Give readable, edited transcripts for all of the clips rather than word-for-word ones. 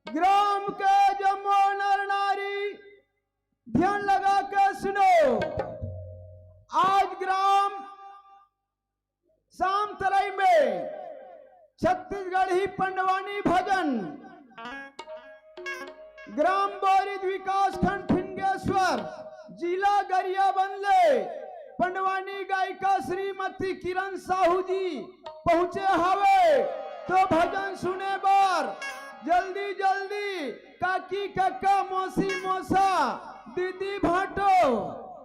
ग्राम के जम्मो नर नारी ध्यान लगा के सुनो। आज ग्राम शाम तराई में छत्तीसगढ़ी पंडवानी भजन ग्राम बोरिद विकास खंड फिंगेश्वर जिला गरियाबंद पंडवानी गायिका श्रीमती किरण साहू जी पहुंचे हवे। तो भजन सुने बार जल्दी जल्दी काकी काका मौसी मौसा दीदी भाटो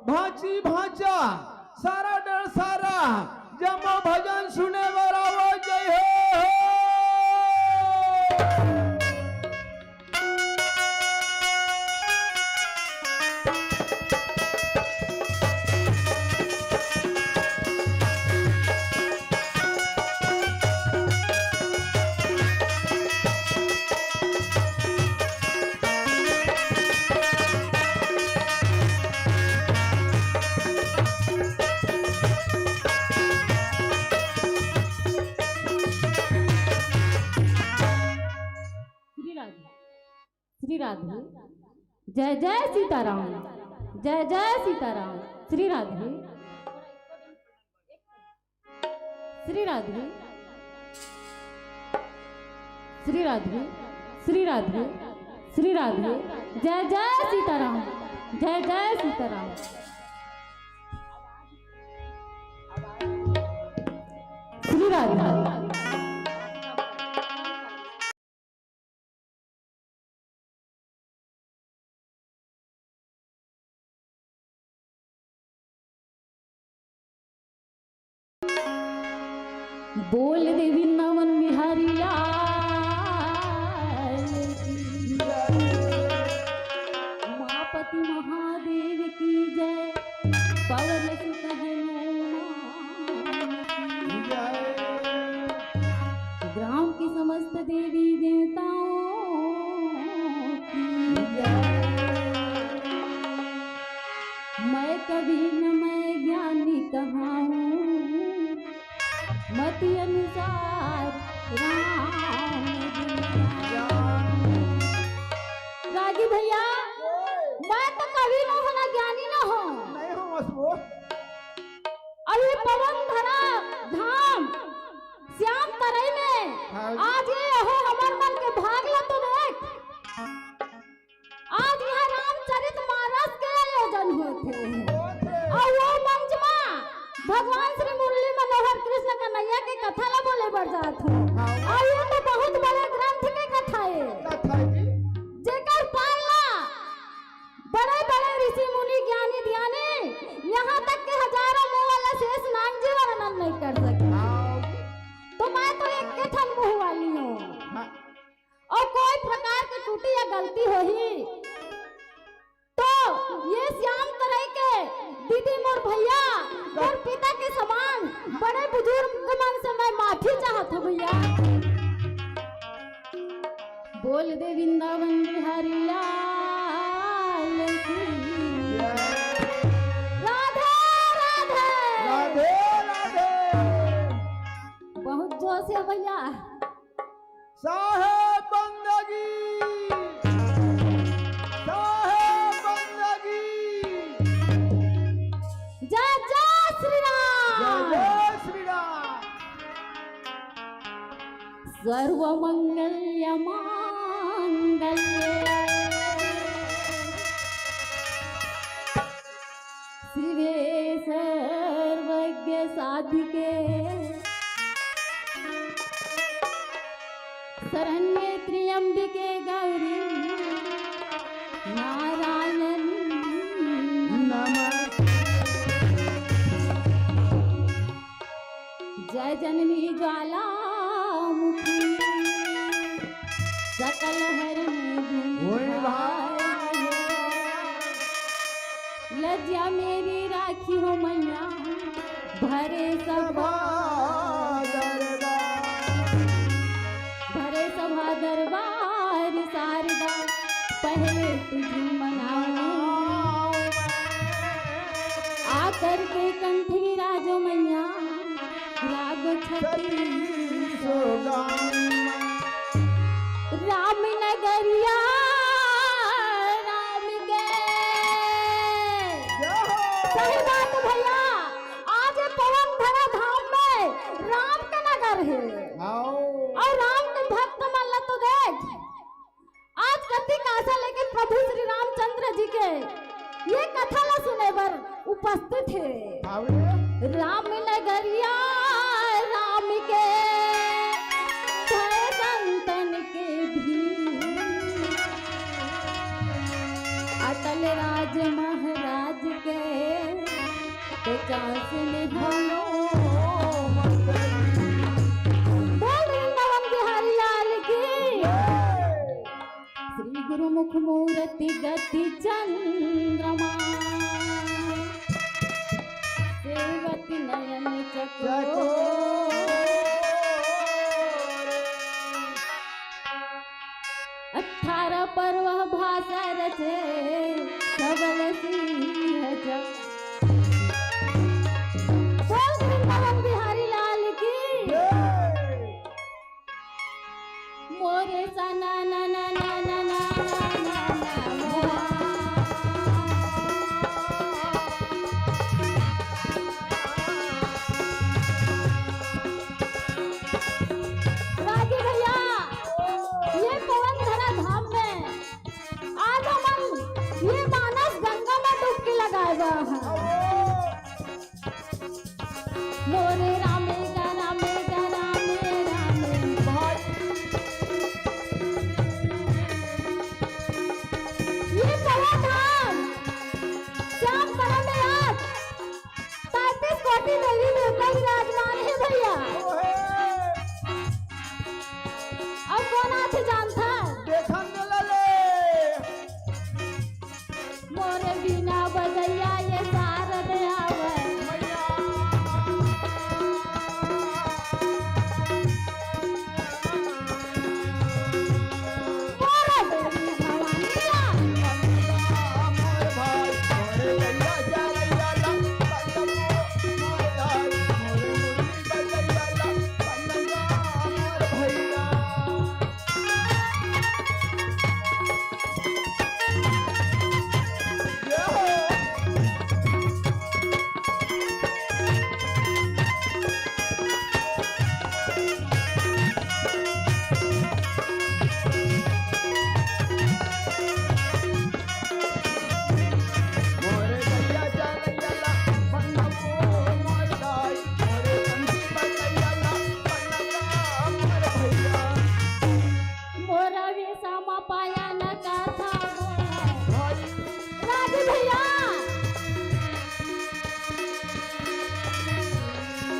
भाची भाचा सारा डर सारा जमो भजन सुने बार आवो। जय हो। श्री राधे जय जय सीताराम, जय जय सीताराम। श्री राधे श्री राधे श्री राधे श्री राधे श्री राधे जय जय सीताराम, जय जय सीताराम। श्री राधे बोल दे वृंदावन बिहारी लाल की उमापति महादेव की जय। पवन सुत हनुमान की जय। ग्राम की समस्त देवी देवताओं की जय। मैं कभी न मैं ज्ञानी कहाऊं मति अनुसार राम। रागी भैया मैं तो कभी न हो ना ज्ञानी न हो, नहीं हो मसबो। अभी पवन धरा धाम श्याम तराई में आज ये हो हमार मन के भाग ला तो देख। आज यहाँ रामचरित मानस के आयोजन हुए थे और वो मंच में भगवान श्री मुरली मनोहर कृष्ण कन्हैया की कथा ला बोले बढ़ जात हो। और ये तो बहुत बड़े ग्रंथ के कथा है जेकर पालना बड़े बड़े ऋषि मुनि ज्ञानी ध्यानी यहाँ तक के हजारों मुंह वाला शेष नाग जी वर्णन नहीं कर सके। तो मैं तो एक के ठन मुंह वाली हूँ और कोई प्रकार की त्रुटि या गलती हो ही तो ये श्याम तराई के दीदी मोर भैया और पिता के समान बड़े बुजुर्ग मन से मैं माफी चाहत हूँ भैया। बोल दे वृंदावन बिहारी लाल की राधे राधे राधे राधे। बहुत जोश है भैया। साहेब बंदगी जय जय श्री राम, जय जय श्री राम। सर्व मंगल्य मांगल्ये शिवे सर्वज्ञ साधिके शरण्ये त्र्यंबिके गौरी नारायण नमः। जय जननी ज्वाला मुखी सकल लज्जा मेरी राखी हो मैया भरे सभा दरबार शारदा पहले तुझे मनाओ आकर के कंठ विराजो मैया राग छत्तीस ये कथा ला सुने बर उपस्थित है। हावे राम नगरिया राम के भय संतन के भी अटल राज महाराज के पचास निहालो बोल वृंदावन बिहारी लाल की। श्री गुरु मुख मूर्ति गति चंद्रमा सेवती नयन चको 18 पर्व भाषा रचे सबल सिंह जग। बोल वृंदावन बिहारी लाल की। मोरे सना ना ना ना ना ना रागी भैया, ये पवन धरा धाम में आज हम ये मानस गंगा में डुबकी लगाएगा है। मोरे रामे गा रामे गा रामे रामे ये पवन धाम श्याम करण में आज 35 कोटि देवी देवता विराजमान है भैया। अब कौन आज जानता देखन ले मोरे बिना बजैया ये शारद आवे। मोरे देवी भवानिया मोरा वे सामा पाया न कथा राजी भैया।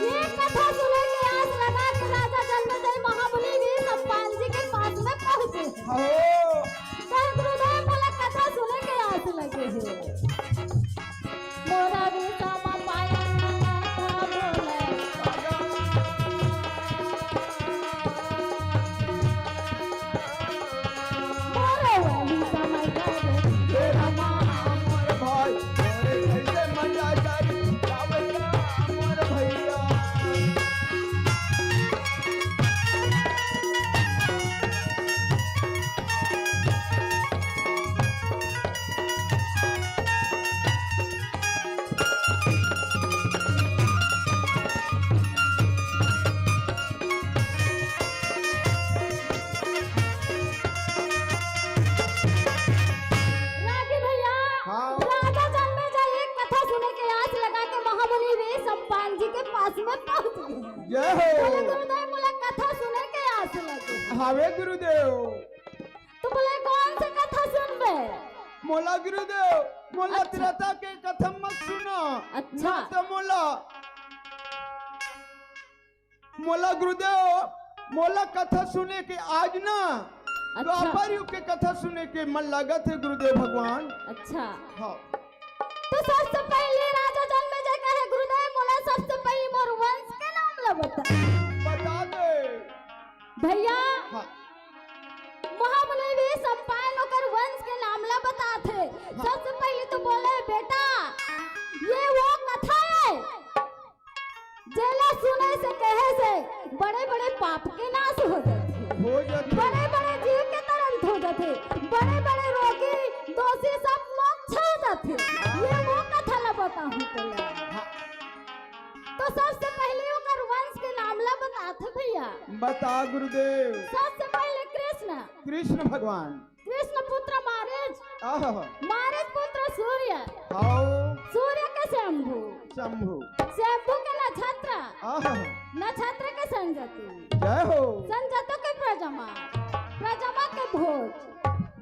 ये कथा सुने के आस लगा के राजा जन्मेजय महाबली भी सम्पाल जी के पास में पहुंचे। कह गुरुदेव बोला कथा सुने के आस लगे है। मोरा वे सामा पाया न कथा बोले मोरे वही समय गए तेरा माँ रागी भैया। हाँ। राजा जन्मेजय एक कथा सुने के आस लगा के महामुनि वे सम्पाल जी के पास में पहुंच गए। जय बोले हो गुरुदेव बोला कथा सुने के आस लगे। हावे गुरुदेव तो बोले कौन सी कथा सुनबे? मोला गुरुदेव मोला अच्छा। त्रेता के कथा मत सुनो। अच्छा। ना तो मोला गुरुदेव मोला कथा सुने के आज ना अच्छा। द्वापर युग के कथा सुने के मन लागत है गुरुदेव भगवान। अच्छा हाँ तो सबसे पहले राजा जन्मेजय कहे गुरुदेव बोला सबसे पहले मोर वंश के नाम ला बता दे भैया। हाँ महामुनि भी सम्पाल होकर वंश के नाम ला बताते। सबसे पहले तो बोले बेटा ये वो कथा है जेला सुने से कहे से बड़े बड़े पाप के नाश हो जाते, हो जाती बड़े बड़े जीव के तरंत हो जाते, बड़े बड़े रोगी दोषी सब मोक्ष हो जाते। ये वो कथा ला बताऊं तो सबसे पहले होकर वंश के नाम ला बताते भैया। बता गुरुदेव। सबसे पहले कृष्ण कृष्ण भगवान कृष्ण पुत्र मारेज आहा मारेज पुत्र सूर्य, हाँ सूर्य के शंभु, शंभु, शंभु के नक्षत्र, आहा, नक्षत्र के संजतु, जय हो, संजतु के प्रजमा, प्रजमा के भोज,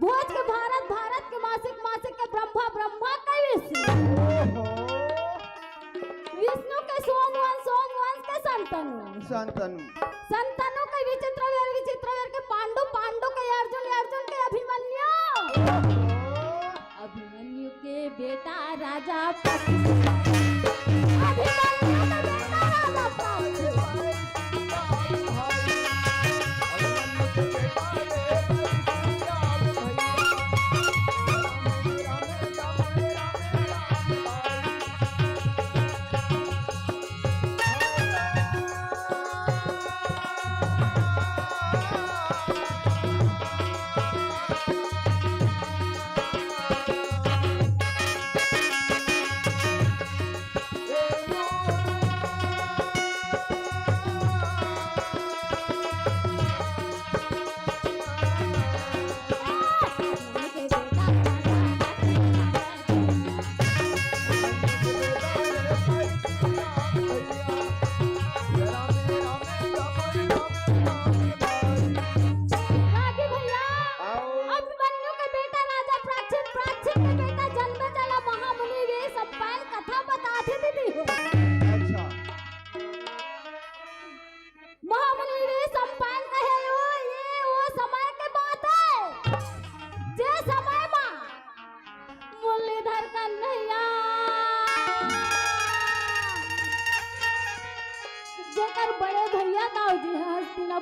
भोज के भारत, भारत के मासिक, मासिक के ब्रह्मा, ब्रह्मा के विष्णु, ओहो, विष्णु के सोमवंश, सोमवंश के संतनु, संतनु, संतनु के विचित्रवीर, विचित्रवीर के पांडु, पांडु के अर्जुन, अर्जुन के अभिमन्यु, अभिमन्यु के बेटा राजा अभिमन्यु के बेटा राजा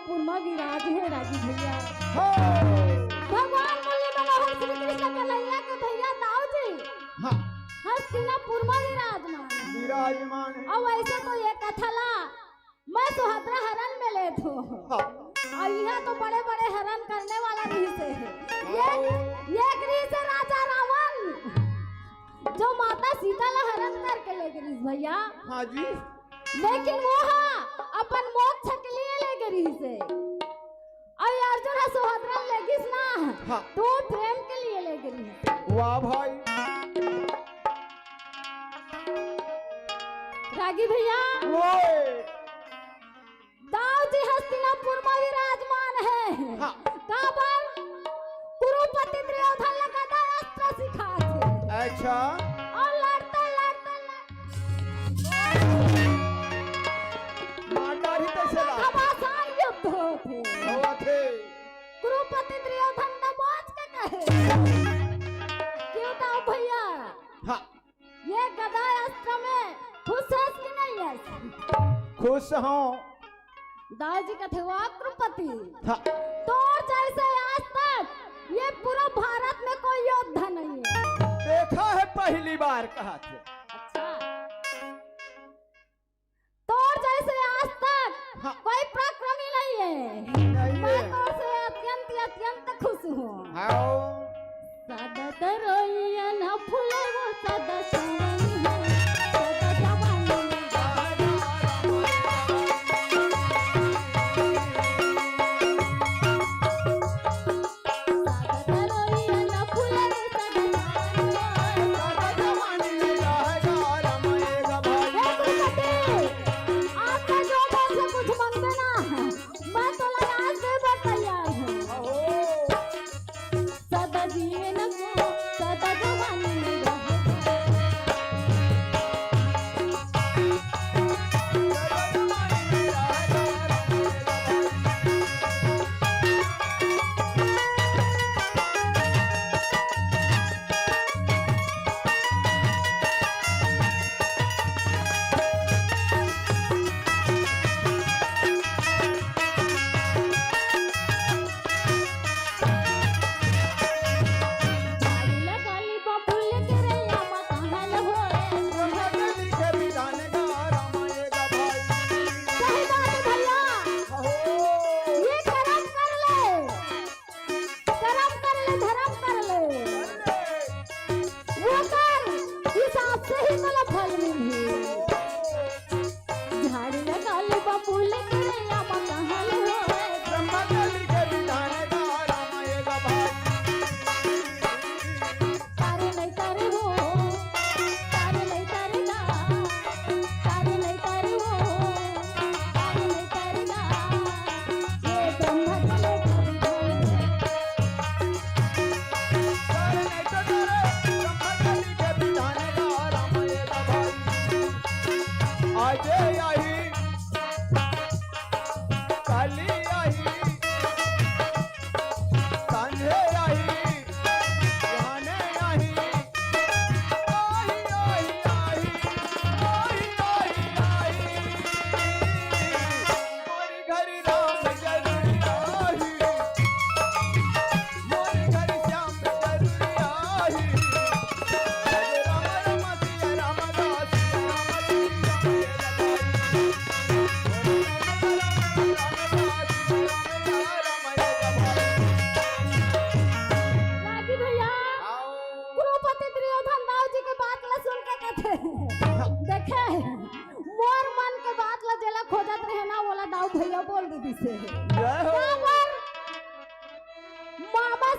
पूर्मा विराज है राजी भैया, भगवान मुरली मनोहर श्री कृष्ण कन्हैया के भैया दाऊ जी हस्तिनापुर में विराजमान है। और वैसे तो ये कथला मैं सुहद्रा हरण में ले थो और यहाँ तो बड़े बड़े हरण करने वाला नहीं से है। ये गृह से राजा रावण जो माता सीता ला हरण करके ले गई भैया। हाँ जी, लेकिन वो अपन मोक्ष के लिए ले गई से और अर्जुन सुभद्रा ले गई ना तो प्रेम के लिए ले गई। वाह भाई रागी भैया, दाऊ जी हस्तिनापुर में विराजमान है। काबर कुरुपति दुर्योधन लगातार अस्त्र सिखाते। अच्छा, और लड़ते घमासान युद्ध होते। कुरुपति दुर्योधन दबोच के कहे क्यों दाऊ भैया ये गदा अस्त्र में खुश है कि नहीं है? खुश हूँ दाऊ जी कहते हुआ कुरुपति तो जैसे आज तक ये पूरा भारत में कोई योद्धा नहीं है। देखा है पहली बार कहा थे। अच्छा, तो जैसे आज तक कोई पराक्रमी नहीं है। मैं तो से अत्यंत खुश हूँ। सदा तरोइया न फूले वो सदा जवानी है, सदा जवानी सदा तरोइया न फूले वो सदा जवानी है, सदा जवानी आपका जो मुझसे कुछ मांगते ना मैं तो लगा के बताइए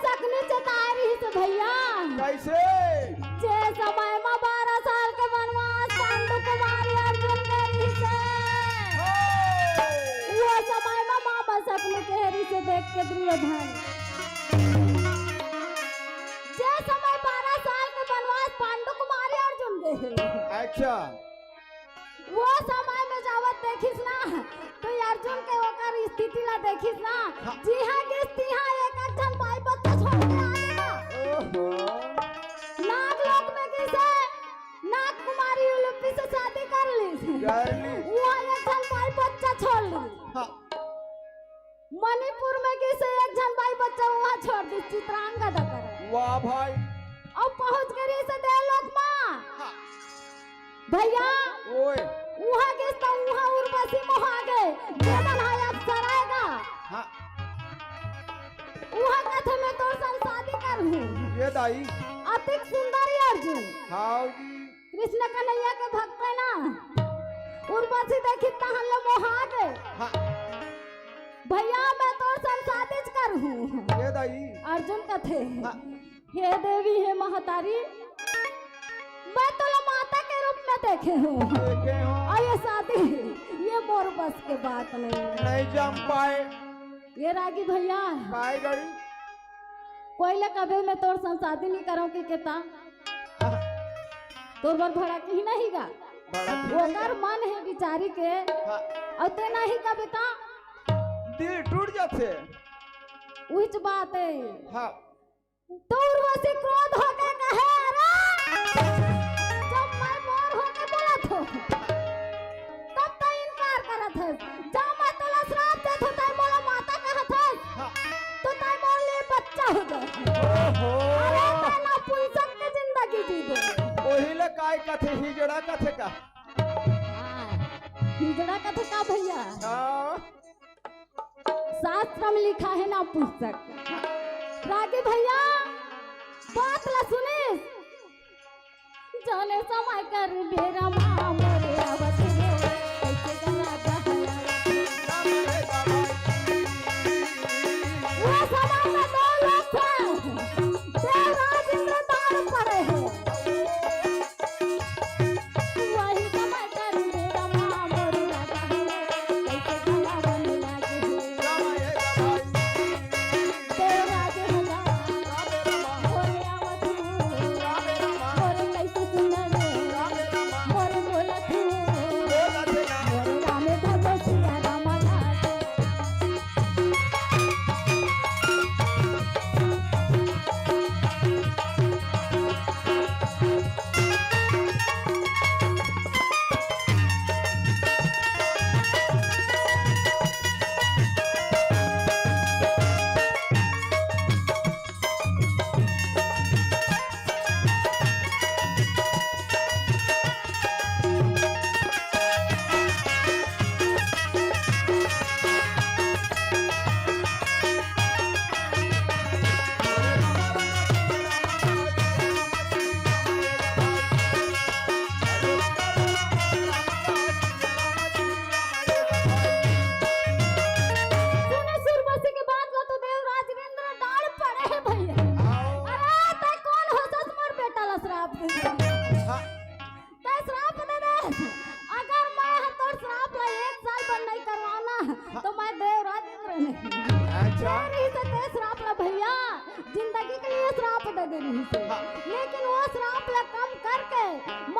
सकनी चताए रही से भैया कैसे? जे समय में 12 साल के वनवास पांडु कुमारी अर्जुन के रही से वो समय में मामा सपने के हरी से देख के दुर्योधन जे समय 12 साल के वनवास पांडु कुमारी अर्जुन के अच्छा वो समय में जावत देखिस ना तो अर्जुन के ओकर स्थिति ला देखिस ना जी हां गिस्ती हां एक एक जन भाई बच्चा छोड़ के आ गया ओहो नाग लोक में किसे नाग कुमारी उलूपी से शादी कर ली वो एक जन भाई बच्चा छोड़ ली हाँ। मणिपुर में किसे एक जन भाई बच्चा वहां छोड़ दी चित्रांगदा कर वाह भाई अब पहुंच गई से देवलोक में हाँ। भैया ओए वहां गिस्ता वहां उर्वशी मोह आ गए जेमन हाय अब सराएगा हाँ। वहां कथे में तो शादी कर हूं ये दाई अतिक सुंदरी अर्जुन हाँ जी कृष्ण कन्हैया के भक्त है ना उर्वशी देखी तहन ले मोह आ गए हाँ। भैया मैं तो शादी कर हूं ये दाई अर्जुन कथे हाँ। हे देवी हे महतारी मैं तो माता के रूप में देखे हूँ देखे हो और ये शादी ये मोर बस के बात नहीं जम पाए ये रागी भैया काय गड़ी कोई ले कभी मैं तोर संग शादी नहीं करूँ कि केता तोर बर भड़ा की नहीं गा ओकर मन है बिचारी के हाँ। और ते नहीं का बेटा दिल टूट जाते उच बात है हाँ। तो उर्वशी क्रोध होके कहे अरे जब मैं मोर होके बोला तो तब तो इनकार करत है जब मैं तोला श्राप देत हो तय मोला माता कहत है हाँ। तो तय मोर लिए बच्चा हो जाए ओहो अरे तय ना पुंसक के जिंदगी जी दे ओहिले काय कथे हिजड़ा कथे का हिजड़ा कथे का भैया हाँ। शास्त्र में लिखा है ना पुस्तक रागी भैया बात ला सुनिस जाने समय कर बेरा मां मोरे आवत रे कैसे गला गहला वो समय में दो लोग थे देवराज इंद्र दान पड़े हैं वही समय कर बेरा मां मोरे आवत रे कैसे गला बन लागे देवराज होला मोरे आवत मोरे कैसे सुंदर मोरे बोलत मोरे रामे भगत सिया रामा सुने सुरबसी की बात लो तो देवराज इंद्र डाल पड़े हैं भैया अरे तय कौन हो सस मोर बेटा ला श्राप दे हाँ। तय श्राप दे दे अगर मैं तोर श्राप ला 1 साल बंद नहीं करवाना तो मैं देवराज इंद्र नहीं अच्छा रही से ते श्राप ला भैया जिंदगी के लिए श्राप दे दे रही से लेकिन वो श्राप ला कम करके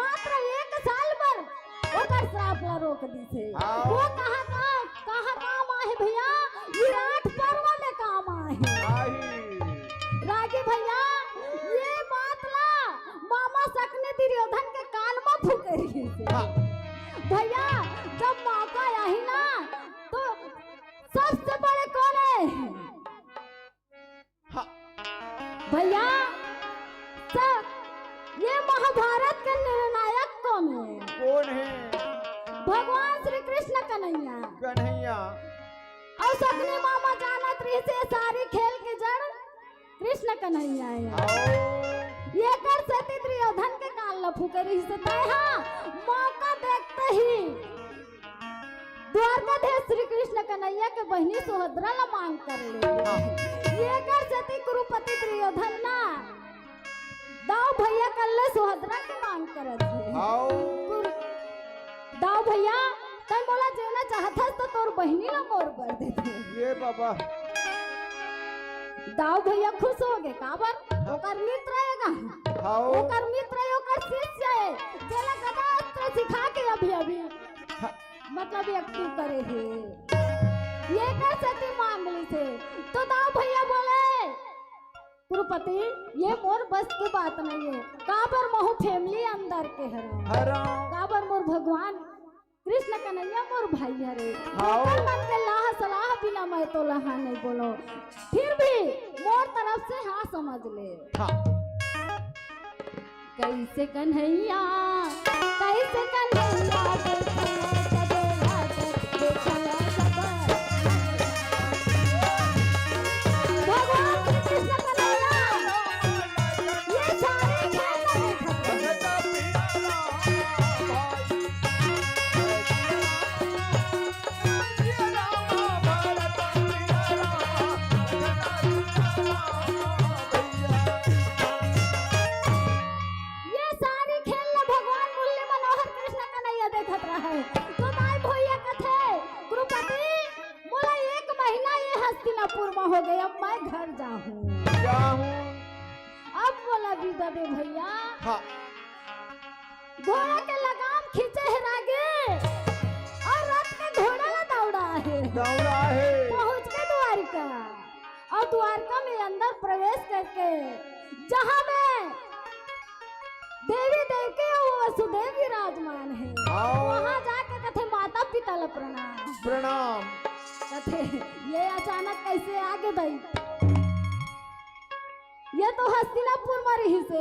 मात्र 1 साल पर ओकर श्राप ला रोक दी से वो कहां काम आए भैया विराट पर्व में काम आए आई रागी भैया ये बात ला मामा सकने दुर्योधन के कान में फूके रही से हाँ। भैया जब मौका आई ना तो सबसे बड़े कौन है हाँ। भैया सब ये महाभारत के निर्णायक कौन है कौन है भगवान श्री कृष्ण कन्हैया कन्हैया और सकनी मामा जानत रही से सारी खेल के जड़ कृष्ण कन्हैया है आओ ये कर सती दुर्योधन के कान ल फूके रही से तय हाँ मौका देखते ही द्वारकाधीश श्री कृष्ण कन्हैया के बहनी सुभद्रा ला मांग कर ले ये कर सती कुरु कुरुपति दुर्योधन ना दाव भैया कल्ले सुभद्रा के मांग करत थे। दाव भैया तय मोला जेना चाहत तो तोर बहिनी ला मोर कर देते। ये बाबा दाव भैया खुश हो गए काबर ओकर मित्र रहेगा। ओकर मित्र ओकर शिष्य है जेला गदा अस्त्र सिखा के अभी मतलब एक्टिव करे है। ये कर सती मांग ली थे तो दाव भैया बोले कुरुपति ये मोर बस की बात नहीं है। काबर महू फैमिली अंदर के हरा काबर मोर भगवान कृष्ण कन्हैया मोर भाई हरे मन के लाह सलाह बिना मैं तो लहा नहीं बोलो। फिर भी मोर तरफ से हाँ समझ ले। कैसे कन्हैया हो गया मैं घर जाऊं। अब बोला विदा दे भैया घोड़ा के लगाम खींचे है रागे और रथ के घोड़ा ला दौड़ा है पहुंच के द्वारिका और द्वारका में अंदर प्रवेश करके जहां में देवी देवकी और वसुदेव विराजमान है वहां जाके कथे माता पिता ला प्रणाम कथे ये अचानक कैसे आगे भाई ये तो हस्तिनापुर में रही से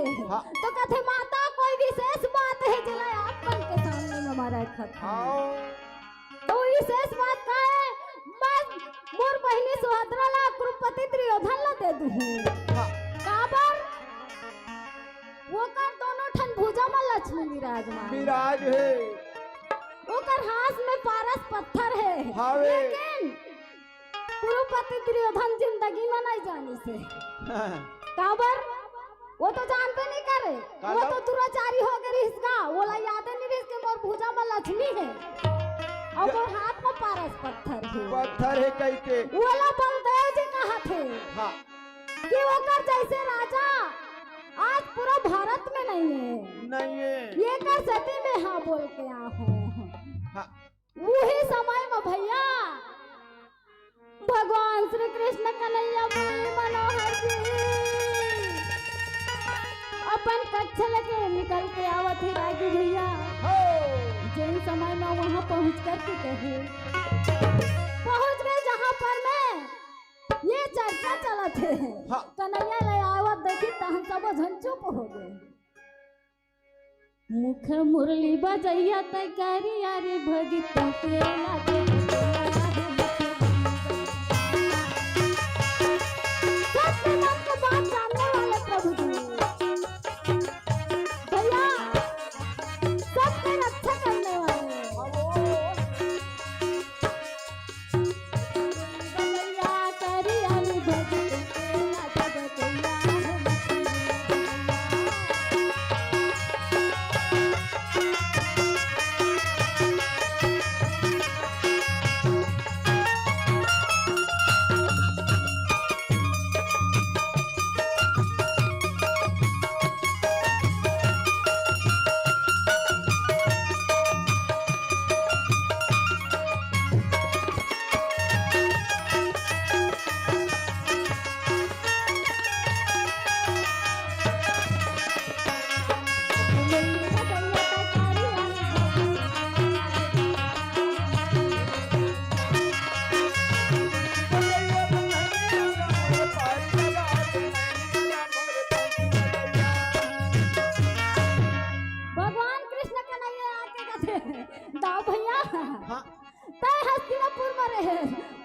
तो कथे माता कोई विशेष बात है जला आपन के सामने में हमारा खत तो विशेष बात का है मैं मोर बहिनी सुभद्रा ला कुरुपति दुर्योधन ला दे दूं काबर वो कर दोनों ठन भुजा में लक्ष्मी विराज है ओकर हाथ में पारस पत्थर है लेकिन कुरुपति दुर्योधन जिंदगी में नहीं जाने से काबर वो तो जानते नहीं करे वो तो दुराचारी हो गई इसका वो ला याद नहीं इसके मोर भुजा में लक्ष्मी है और वो हाथ में पारस पत्थर है कई के वो ला बलदेव जी कहा थे कि वो कर जैसे राजा आज पूरा भारत में नहीं है ये कर सती में हाँ बोल के आ हूँ वही समय में भैया भगवान श्री कृष्ण कन्हैया मुरली मनोहर जी अपन कच्छ लेके निकल के आवत है रागी भैया जिन समय में वहां पहुंच कर के कहे पहुंच गए जहां पर मैं ये चर्चा चला थे कन्हैया ले आवत देखी तहन सब झन चुप हो गए मुख मुरली बजैया तैयारी अरे भगत के लागे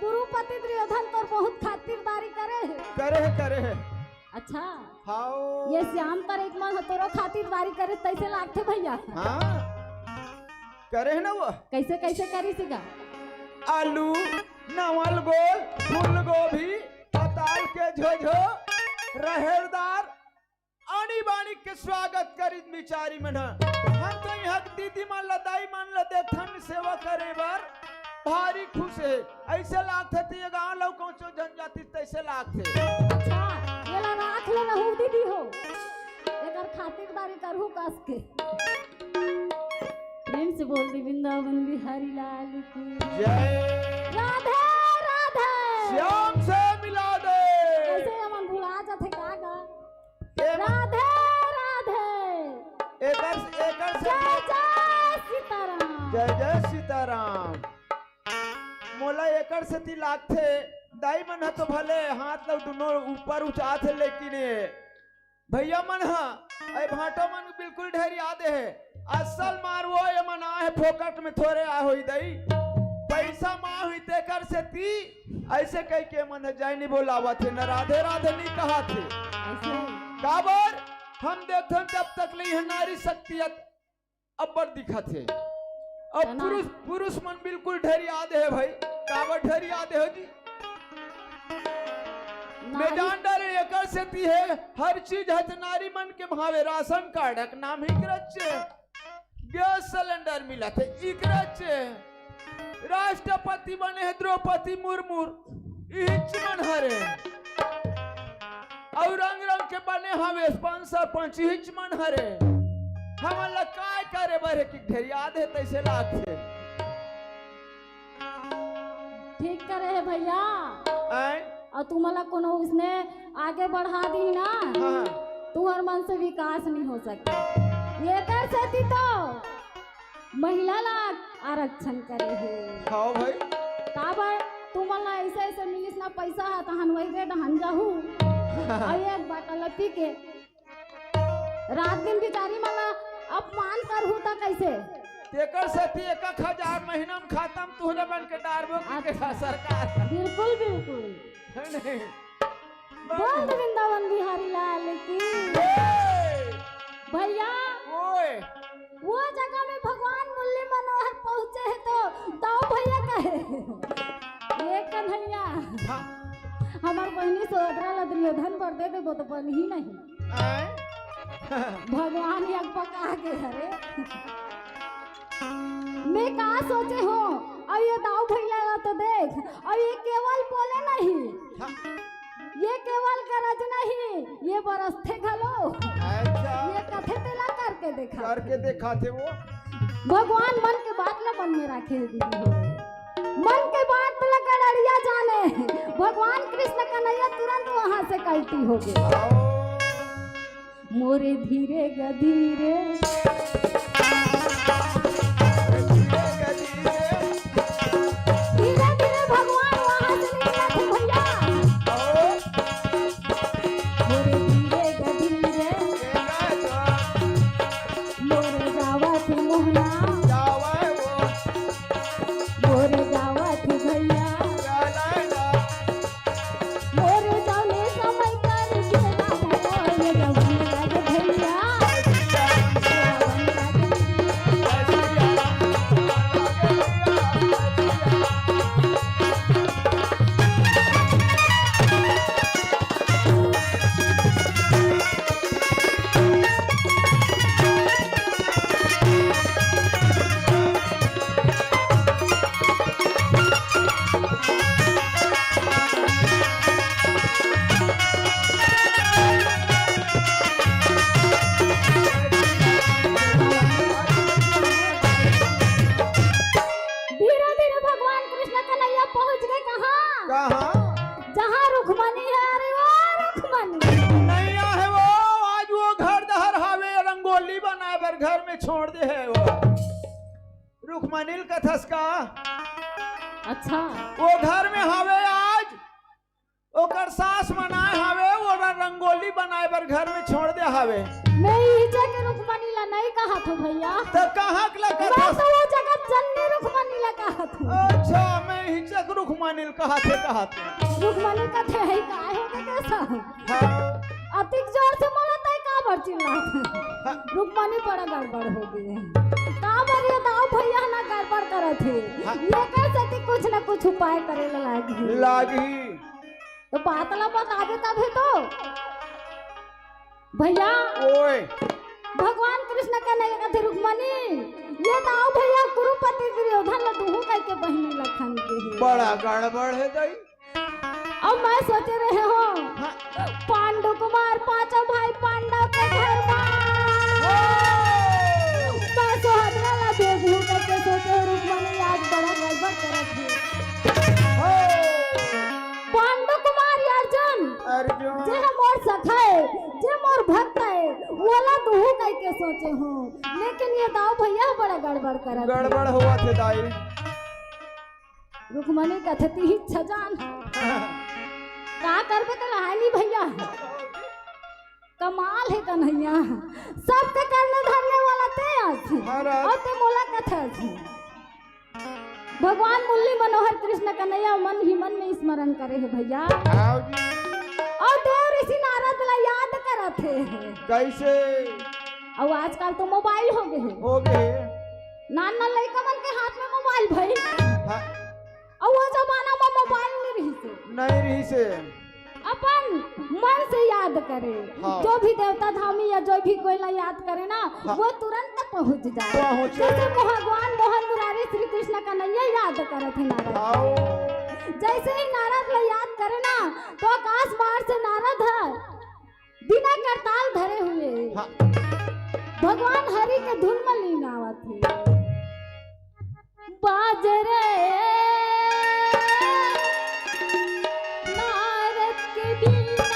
कुरुपति दुर्योधन तो बहुत खातिरदारी करे है। अच्छा ये श्याम तर एक मन तोरो खातिरदारी करे तैसे लागते भैया करे है ना वो कैसे कैसे करी सीगा आलू नवल गोल फूल गोभी पताल के झोझो रहेरदार आनी बानी के स्वागत करी बिचारी मन हम तो यहाँ दीदी मन लदाई मन ल देखन सेवा करे बर भारी खुश है ऐसे लागते ती गांव लोग कौचो जनजाति तैसे लागते। अच्छा ये ला राख ले रहू दीदी हो एकर खातिरदारी करहू कस के प्रेम से बोल दी वृंदावन बिहारी लाल की जय राधे राधे श्याम से मिला दे ऐसे हम भुला जाते का गा ए राधे राधे एकर एकर से जय जय सीताराम जय जय सीताराम मोला एकर से ती लागथे दाई मन ह तो भले हाथ लग दोनों ऊपर उठा थे लेकिन भैया मन हा ऐ भाटो मन बिल्कुल ढेर याद है असल मारवो ये मन आए फोकट में थोड़े आ होई दई पैसा मा हुई ते कर से ती ऐसे कह के मन जाय नहीं बोलावा थे न राधे राधे नहीं कहा थे ऐसे काबर हम देखते जब तक ली है नारी शक्तियत अब्बर दिखा थे अब पुरुष पुरुष मन बिल्कुल ढेर याद है भाई काबर ढेर याद है जी मैदान डाले एकर से ती है हर चीज है नारी मन के भावे राशन कार्ड का नाम ही गैस सिलेंडर मिला थे इकरच राष्ट्रपति बने है द्रौपदी मुर्मू इच मन हरे और रंग रंग के बने हवे स्पॉन्सर पंच हिच मन हरे हम काय करे बरे की ढेर याद है तैसे लागते ठीक करे है भैया आए और तुम्हारा कोनो उसने आगे बढ़ा दी ना हाँ तुम्हार मन से विकास नहीं हो सकता ये कर सकती तो महिला ला आरक्षण करे है खाओ भाई काबर तुम्हारा ऐसे ऐसे मिलिस ना पैसा है तो हनवई के हन जाहू और एक बात लपी के रात दिन बिचारी मला अपमान करहू ता कैसे तेकर सती 1000 महीना में खत्म तुहरे बन के डारबो के सरकार बिल्कुल बिल्कुल है नहीं बोल दे वृंदावन बिहारी लाल की भैया ओए वो जगह में भगवान मुरली मनोहर पहुंचे है तो दाऊ भैया कहे ये कन्हैया हाँ हमार बहनी सोदरा ला दुर्योधन पर दे देबो तो बन ही नहीं आए भगवान यज्ञ पका के हरे मैं कहा सोचे हो और ये दाऊ भैया तो देख और ये केवल बोले नहीं ये केवल गरज नहीं ये बरसते घलो अच्छा ये कथे तेला करके देखा थे वो भगवान मन के बात ला मन में रखे है दीदी हो मन के बात ला गड़रिया जाने भगवान कृष्ण कन्हैया तुरंत वहां से कल्टी हो गए मोरे धीरे गधीरे धीरे धीरे भगवान वहां से निकला थे भैया मोरे धीरे गधीरे मोरे जावा थे मोहना मोरे जावा थे भैया मोरे जाने समय कर गेला मोरे रवन राज भैया रवन राज धीरे धीरे भगवान कृष्ण कन्हैया पहुंच गए कहाँ कहाँ जहाँ रुक्मणी है अरे वो रुक्मणी नहीं है वो आज वो घर दहर हावे रंगोली बनाए बर घर में छोड़ दे है वो रुक्मणील कथस का अच्छा वो घर में हावे आज ओकर सास मनाए हावे वो रंगोली बनाए बर घर में छोड़ दे हावे मैं ही जगह रुक्मणी ला नहीं कहा था भैया तो कहाँ के लगा मैं था तो वो जगह जननी रुक्मणी ला कहा था अच्छा मैं हिचक रुक्मणील कहा थे रुक्मणी का थे है काय हो गए कैसा हाँ अतिक जोर से बोला तय का बर चिल्ला रुक्मणी बड़ा गड़बड़ हो गई है का बर ये दाऊ भैया ना गड़बड़ करे थे ये कैसे ती कुछ ना कुछ उपाय करे ला लागी लागी तो पातला बतावे तभी तो भैया ओए भगवान कृष्ण का नहीं कहते रुक्मणी ये दाव भैया कुरुपति दुर्योधन ल दुहु कह के बहिनी लखन के है। बड़ा गड़बड़ है दाई। अब मैं सोच रहे हो पांडु कुमार पांचों भाई पांडव के घर मैं सोहदरा ला देखूं करके सोचे रुक्मणी आज बड़ा गड़बड़ करत है। पांडु कुमार अर्जुन अर्जुन जे मोर सखा है जे मोर भक्त है वाला दुहु कह के सोचे हो लेकिन ये दाव भैया बड़ा गड़बड़ करत है। गड़बड़ हुआ थे दाई। रुक्मणी कथती ही छजान का करबे तो लहानी भैया कमाल है कन्हैया सबके करने धरने वाला ते आज महाराज। और ते मोला कथा छी भगवान मुरली मनोहर कृष्ण कन्हैया मन ही मन में स्मरण करे है भैया आओ जी। और देव ऋषि नारद ला याद करत है कैसे और आजकल तो मोबाइल हो गए हैं हो गए? नाना लड़का मन के हाथ में मोबाइल भाई हाँ, और वो जमाना में मोबाइल नहीं रही से नहीं रही से अपन मन से याद करे। हाँ। जो भी देवता धामी या जो भी कोई ला याद करे ना हाँ। वो तुरंत पहुंच जाए। पहुंचे। जैसे भगवान मोहन मुरारी श्री कृष्ण का नैया याद करे थे नारद आओ जैसे ही नारद ला याद करे ना तो आकाश मार्ग से नारद है बिना करताल धरे हुए हाँ। भगवान हरि के धुन में लीन आवत थे बाजरे नारद के बिना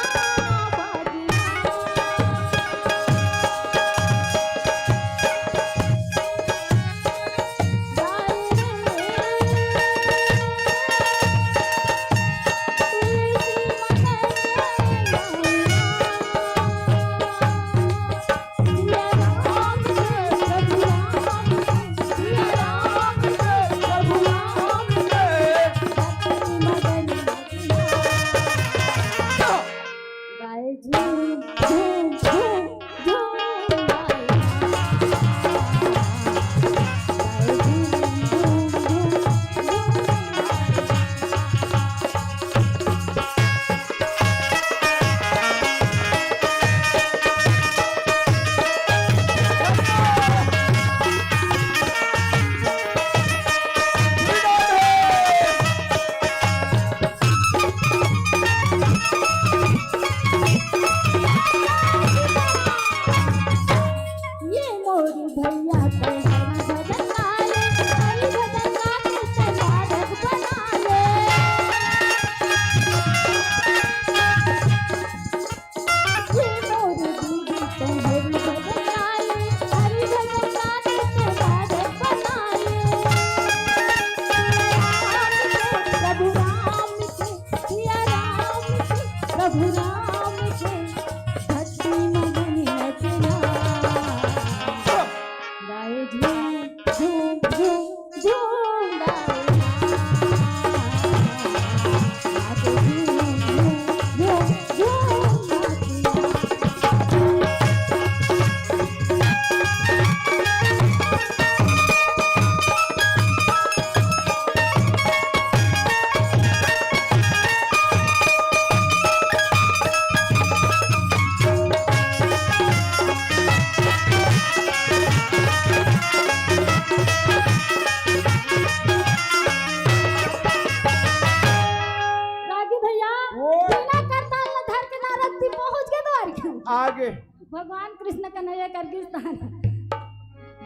आगे भगवान कृष्ण कन्हैया करके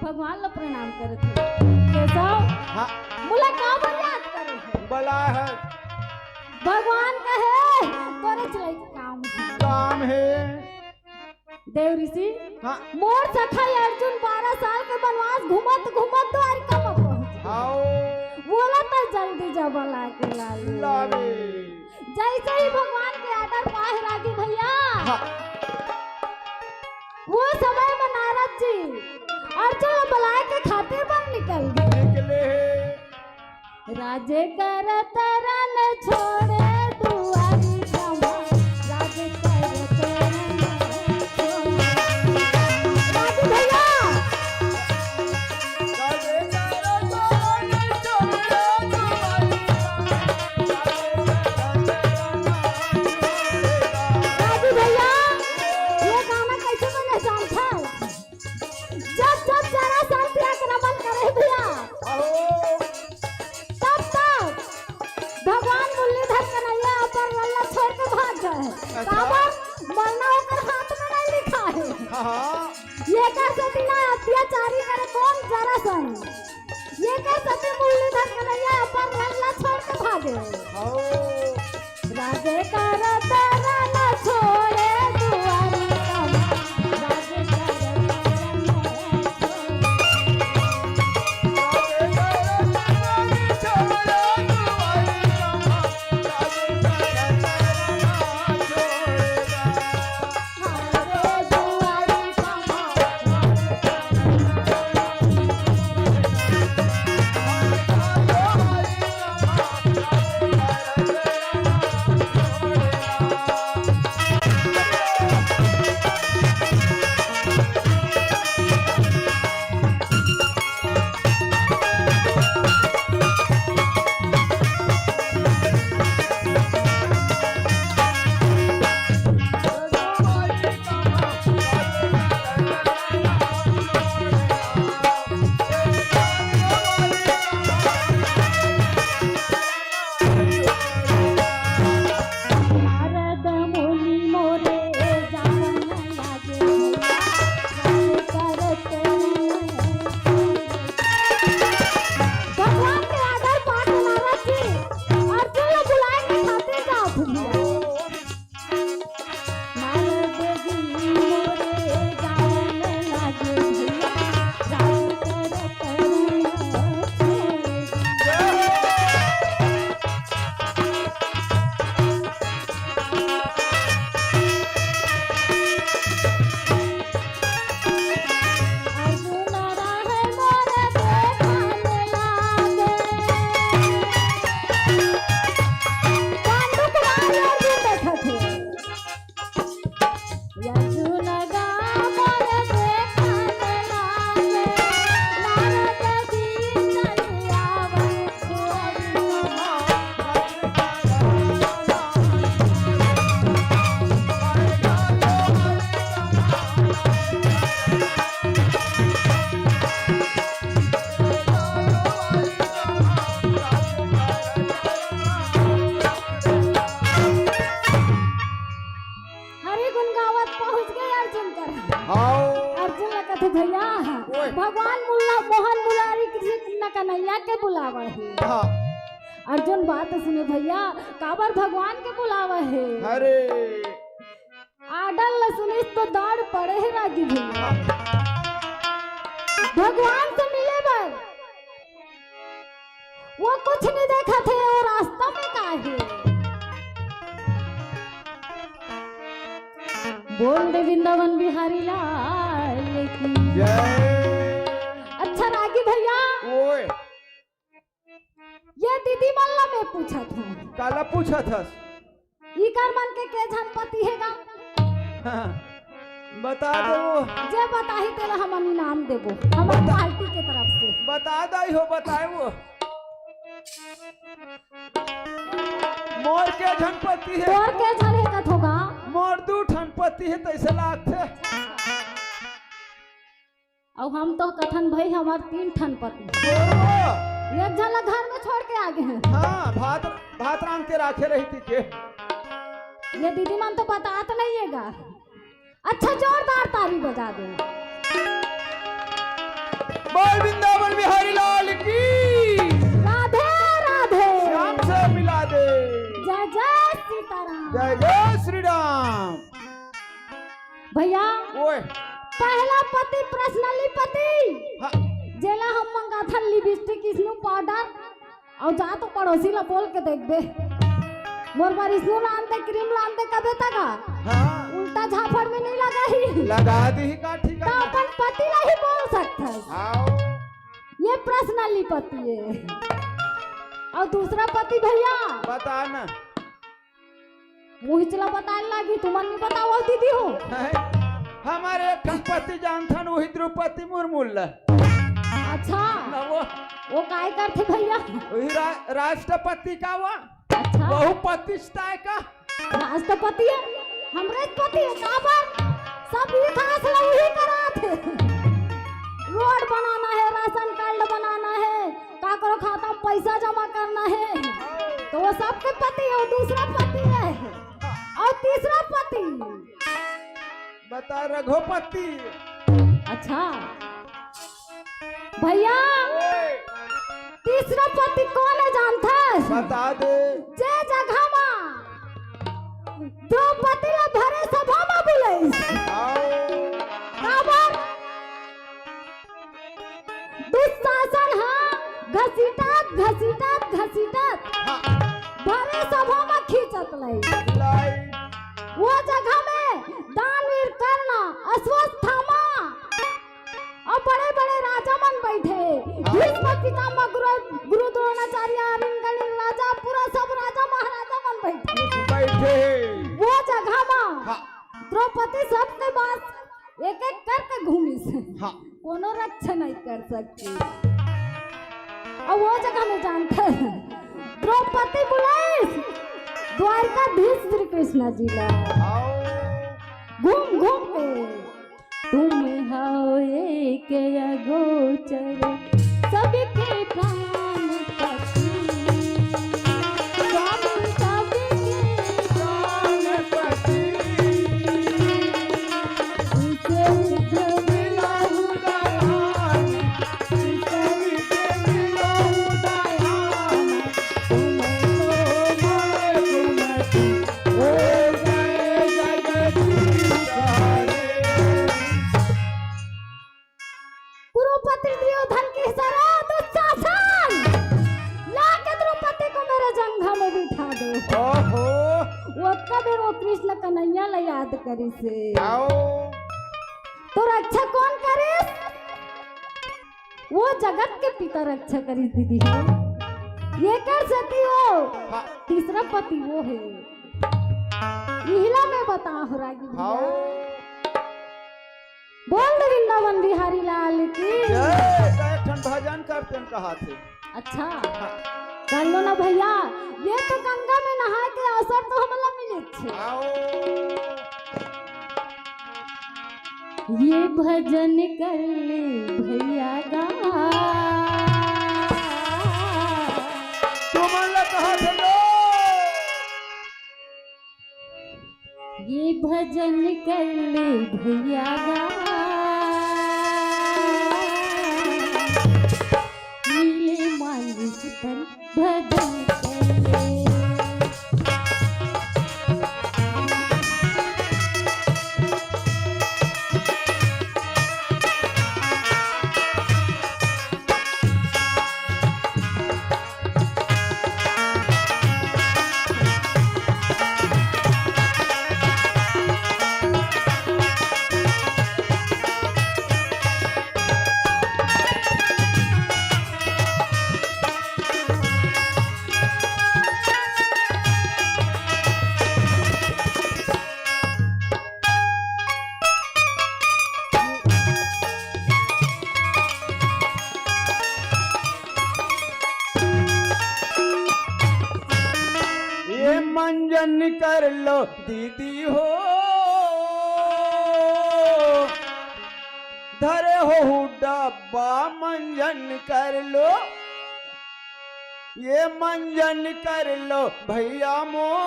भगवान ला प्रणाम करे थे कैसा हाँ मुला का याद करे बला है भगवान कहे तोरे चले काम है देव ऋषि हाँ मोर सखा अर्जुन 12 साल के वनवास घूमत घूमत द्वारिका में पहुंच आओ बोला तो जल्दी जब ला के लावे जैसे ही भगवान के आर्डर पाए रागी भैया हाँ वो समय में नारद जी अर्जुन बुलाए के खातिर बन निकले राजे कर तरन छोड़े दुआरी क्षमा राजे कर तरन रागी भैया रागी भैया ये गाना मरना ओकर हाथ में नहीं लिखा है। हाँ ये कर सती ना अत्याचारी करे कौन जरा सन। ये कर सती मुरलीधर कन्हैया अपन रंगला छोड़ के भागे। आओ राजे कर तेरा न छोड़े दुआरी कमा, राजे कर तेरा न भगवान मुल्ला मोहन मुरारी कृष्ण कन्हैया के बुलावा है। हाँ अर्जुन बात सुने भैया, काबर भगवान के बुलावा है। अरे आडल न सुनिस तो दौड़ पड़े है राजी भैया। भगवान से मिले बर वो कुछ नहीं देखा थे और रास्ता में का है। बोल दे वृंदावन बिहारी लाल की जय। अच्छा रागी भैया, ओए ये दीदी मल्ला में पूछा था, काला पूछा था इकर मन के झनपति हैगा। हाँ, बता दो। जे बताही तेरा हम इनाम देबो हमार पार्टी के तरफ से। बता दई हो, बताए वो मोर के झनपति है। तोर के झन है कथ होगा? मोर दू ठनपति है तैसे लाख थे। अब हम तो कथन भाई हमार 3 ठनपति, एक झला घर में छोड़ के आगे हैं। हाँ भात रांध के रखे रही थी के। ये दीदी मन तो बतात नहीं हैगा। अच्छा जोरदार ताली बजा दो। बोल वृंदावन बिहारी लाल की राधे राधे। श्याम से मिला दे। जय जय सीताराम। जय जय श्री राम। भैया ओए पहला पति पर्सनली पति हाँ। जेला हम मंगा था लिपस्टिक स्नू पाउडर और जा तो पड़ोसी ला बोल के देख दे मोर बार स्नू लान दे क्रीम लान दे कबे तक हाँ। उल्टा झाफड़ में नहीं लगा ही लगा दी का ठीक तो है। अपन पति ला ही बोल सकता आओ ये पर्सनली पति है। और दूसरा पति भैया बता ना। मुझे चला बताने लगी तुमन नहीं बताओ दीदी हो। नहीं, हमारे ठनपति जानथन वही द्रौपदी मुर्मू ला। अच्छा ना वो काय करते भैया? वही राष्ट्रपति का वो अच्छा बहुपतिष्ठा का राष्ट्रपति है, हमरे पति है। काबर सब ये खास वही करा थे। रोड बनाना है, राशन कार्ड बनाना है, का करो खाता में पैसा जमा करना है, तो वो सबके पति है। और दूसरा पति है और तीसरा पति बता रघुपति। अच्छा भैया तीसरा पति कौन है जानता है? बता दे। जे जगह में द्रौपदी ला भरे सभा में बुलाइस काबर दुशासन हाँ घसीटत भरे सभा में खींचत लाई। वो जगह में दानवीर कर्ण अश्वत्थामा और बड़े बड़े राजा मन बैठे। भीष्म पितामह गुरु द्रोणाचार्य अरिंगल राजा पूरा सब राजा महाराजा मन बैठे। वो जगह में द्रौपदी सबके पास एक एक करके घूमी से कोनो रक्षा नहीं कर सकती। और वो जगह में जानते हैं द्रौपदी बुलाइस द्वारकाधीश श्री कृष्ण जी ला घूम घूम के तुम हो एक अगोचर सबके प्राण पति स्वामी सबके प्राण पति उसे मिलाऊ दयान उसे मिलाऊ दयान तुम तो मरती ओ जय जगदीश द्रौपदी दुर्योधन की सरा दुशासन लाके द्रौपदी को मेरे जंघा में बिठा दो। ओहो वो कबीर वो कृष्ण कन्हैया ला याद करी से तो रक्षा कौन करे? वो जगत के पिता रक्षा करी दीदी है। ये कर सकती हो तीसरा पति वो है। इहिला में बता हो रागी बोल वृंदावन बिहारी लाल की जय। भजन करते हैं कहा थे। अच्छा कर लो ना भैया। ये तो गंगा में नहा के अवसर तो हमला मिले छे। ये भजन कर ले भैया गा तुम कहा थे लो। ये भजन कर ले भैया गा नीले मालिक तन भजन कर ले। मंजन कर लो दीदी हो धरे हो डब्बा मंजन कर लो। ये मंजन कर लो भैया मोर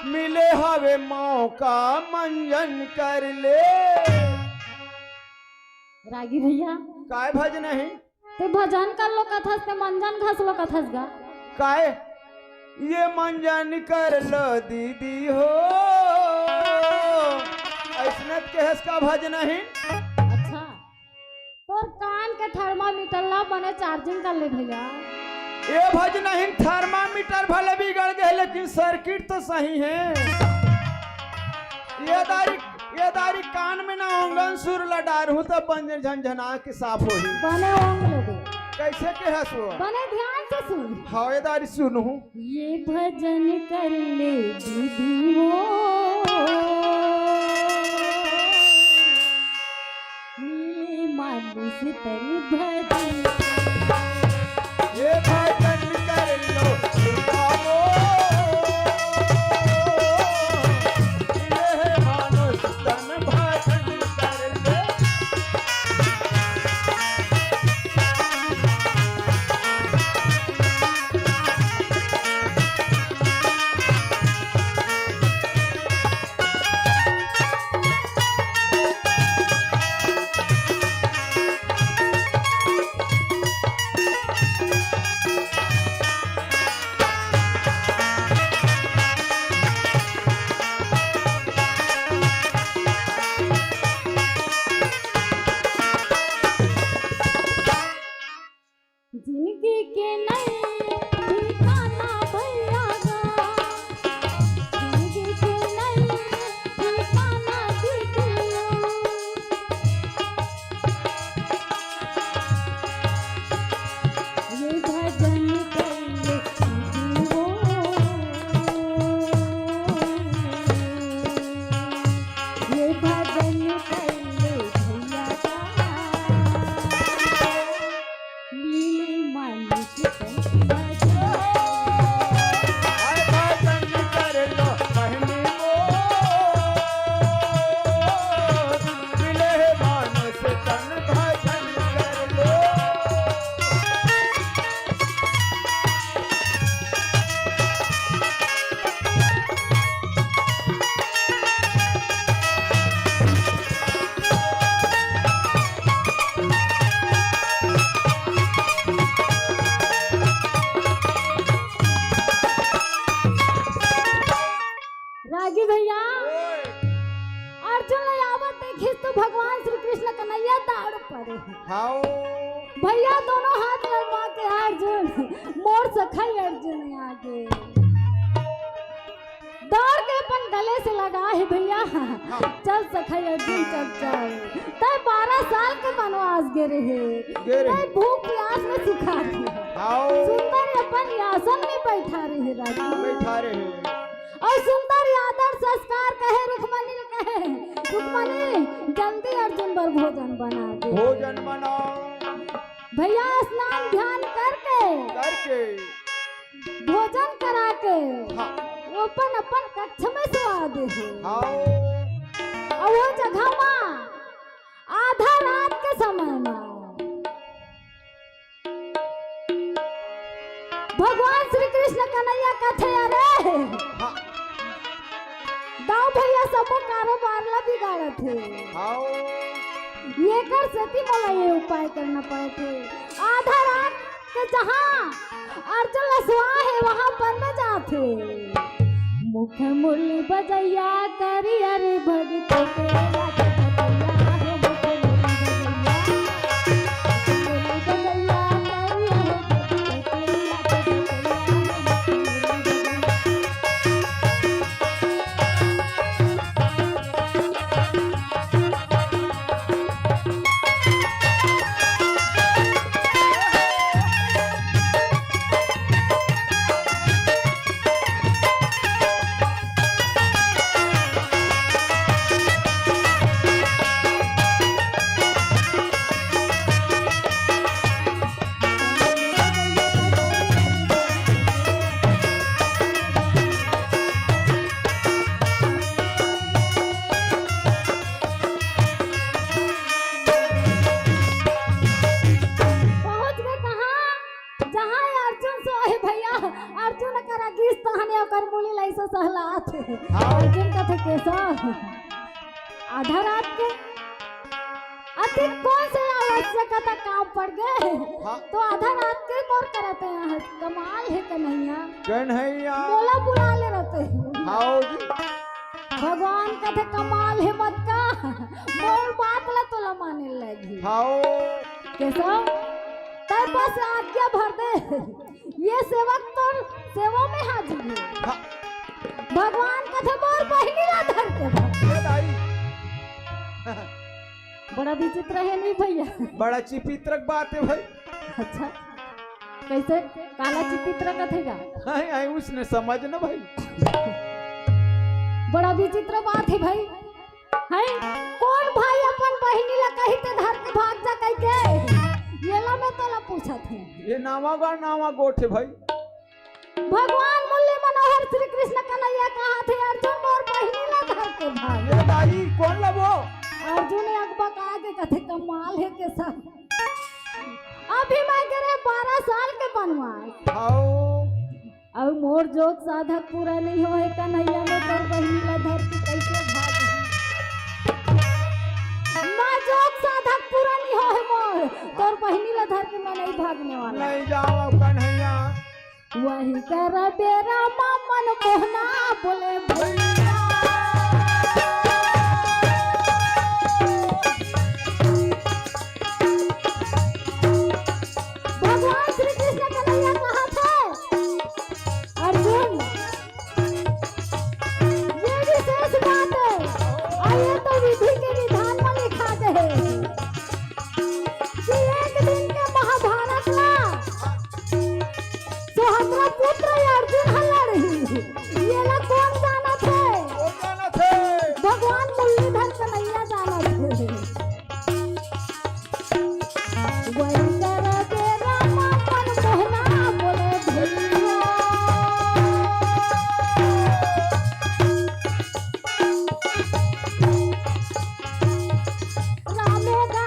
मिले हवे मौका मंजन कर ले। रागी भैया काय भज नहीं ते भजन कर लो कथस ते मंजन घस लो कथस गा काय ये मंजन कर लो दीदी हो ऐसनत केहस का भज नहीं। अच्छा तोर कान के थर्मामीटर ला बने चार्जिंग कर ले भैया। ये भज नहीं थर्मामीटर भले बिगड़ गए लेकिन सर्किट तो सही है। ये दारी कान में ना ओंगन सुर लडार हूँ तो बंजन झंझना के साफ हो ही बने ओंग ले दे कैसे के हसो बने ध्यान से सुन। हाँ ये दारी सुनू ये भजन कर ले दीदी हो नीले मानुष तन भजन ये भजन कर लो दुर्गा हो ये मानुष तन भजन कर ले। रागी भैया अर्जुन ले आवत देखी तो भगवान श्री कृष्ण कन्हैया दाड़ पड़े हाओ भैया दोनों हाथ लगा के अर्जुन मोर सखाई अर्जुन आगे दौड़ के अपन गले से लगा है भैया चल सखाई अर्जुन चल तय 12 साल के वनवास गिरे है भूख प्यास में सुखा सुंदर अपन आसन में बैठा रहे राजा और सुंदर आदर संस्कार कहे रुक्मणी जल्दी अर्जुन पर भोजन बना दे भोजन बनाओ भैया स्नान ध्यान करके भोजन करा के वो अपन कक्ष में सुआ दे और वो जगह में आधा रात के समय में भगवान श्री कृष्ण कन्हैया कथे अरे दाऊ भैया सब कारोबार ला बिगाड़त है ये कर सती मला ये उपाय करना पड़े थे आधा रात के जहाँ अर्जुन लसवा है वहाँ बन जाते मुख मुरली बजैया करी अरे भगत के अर्जुन कथे कैसा आधा रात के अति कौन से आवश्यकता काम पड़ गए तो आधा रात के मोर करते हैं कमाल है कन्हैया बोला बुला ले रहते भगवान कथे कमाल है मत का मोर बात ला तोला माने लगी कैसा तब बस आज्ञा भर दे ये सेवक तो सेवा में हाजिर है भगवान कथे मोर बहिनी ला धर के बड़ा विचित्र है नहीं भैया बड़ा चिपित्रक बात है भाई अच्छा कैसे काला चिपित्र कथेगा हाय उसने समझ ना भाई बड़ा विचित्र बात है भाई है कौन भाई अपन बहिनी ला कहीं ते धर के भाग जा कह के ये ला मैं तोला पूछा थे ये नावा गोठ है भाई भगवान मुरली मनोहर श्री कृष्ण कन्हैया कहा थे अर्जुन मोर बहिनी ला धर के भाग ये दाई कौन ला वो अर्जुन अकबा कहा के कथे कमाल है के सब अभी मैं करे 12 साल के बनवास और मोर जोक साधक पूरा नहीं हो है कन्हैया में तोर बहिनी ला धर के कैसे भाग मैं जोक साधक पूरा नहीं हो है मोर तोर बहिनी ला धर के मैं नहीं भागने वाला नहीं जाओ कन्हैया वही कर बेरा मन मोहना बोले भैया भगवान श्री कृष्ण कन्हैया कहा थे अर्जुन ये विशेष बात है आइए तो विधि के विधान में लिखा है कि एक दिन के महाभारत में सुहद्रा पुत्र अर्जुन हल्ला रही ये ला कौन जाना थे भगवान मुरलीधर कन्हैया जाना थे वही कर तेरा मन मोहना बोले भैया रामेगा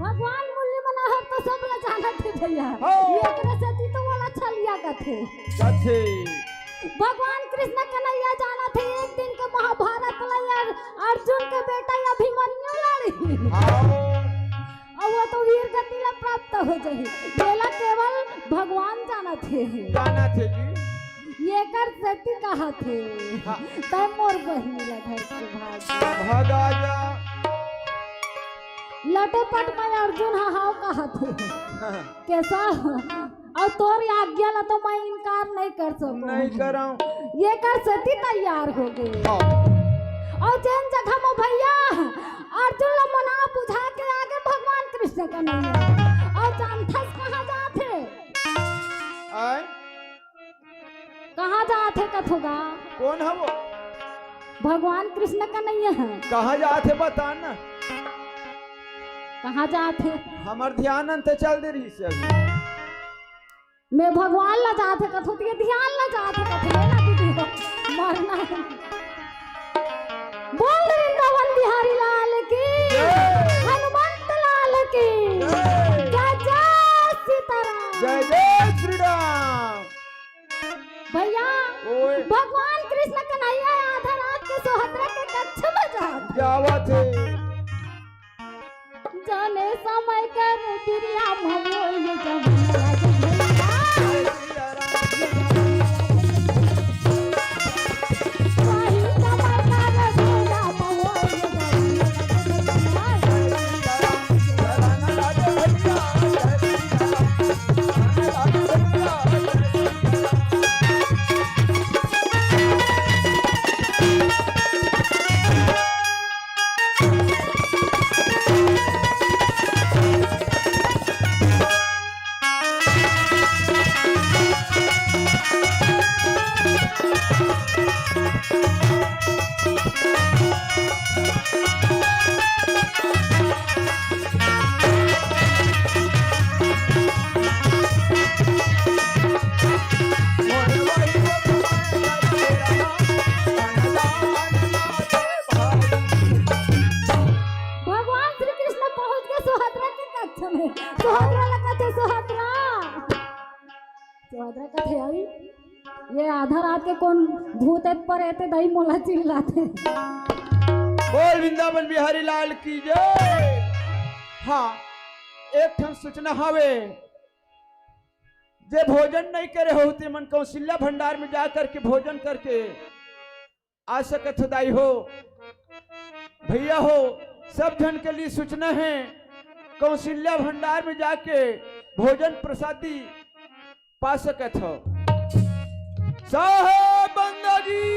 भगवान मुरली मनोहर तो सब ला जाना भैया हाँ। ये करे से तो वाला छलिया कथे कथे भगवान कृष्ण कन्हैया जाना थे एक दिन के महाभारत लड़े अर्जुन के बेटा अभिमन्यु लड़ी और वो तो वीर गति ला प्राप्त हो जाही येला केवल भगवान जाना थे जी ये कर सती कहा थे हाँ। तय मोर बहिनी ला घर के भाग भागा जा लटे पट में अर्जुन हाव कहा थे कैसा और तोर आज्ञा ला तो मैं इनकार नहीं कर सकूं नहीं कराऊं ये कर सती तैयार हो गई और जैन जगह में भैया अर्जुन ला मना बुझा के आगे भगवान कृष्ण का नहीं और जानथस कहाँ जाते आए कहाँ जाते कथोगा कौन है वो भगवान कृष्ण का नहीं है कहाँ जाते बता ना कहाँ जाते हमार ध्यान अंत चल दे रही से अभी मैं भगवान ला जाते कथो ये ध्यान ला जाते कथो ना दीदी मरना है बोल वृंदावन बिहारी लाल की हनुमंत लाल की जय जय सीताराम जय जय श्री राम भैया ओए भगवान कृष्ण कन्हैया आधा रात के सोहत्रा के कक्ष में जाते जावा थे जाने समय कर प्रिया ममोल जब ये आधा रात के कौन भूत पर रहते दही मोला चिल्लाते बोल वृंदावन बिहारी लाल की जय हाँ एक ठन सूचना हवे जे भोजन नहीं करे होते मन कौशल्या भंडार में जा करके भोजन करके आ सकत दाई हो भैया हो सब जन के लिए सूचना है कौशल्या भंडार में जाके भोजन प्रसादी पा सकत हो साहेब बंदगी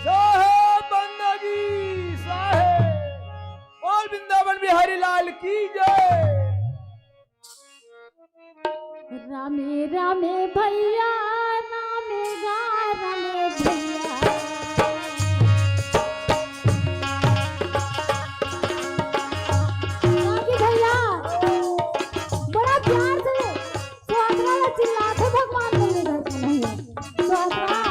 साहेब बंदगी साहेब और वृंदावन बिहारी लाल की जय रामे रामे भैया रामे गा रामे भैया रामी भैया बड़ा प्यार से सुहागरा ला चिल्लाते भगवान मेरे घर पे नहीं है सुहागरा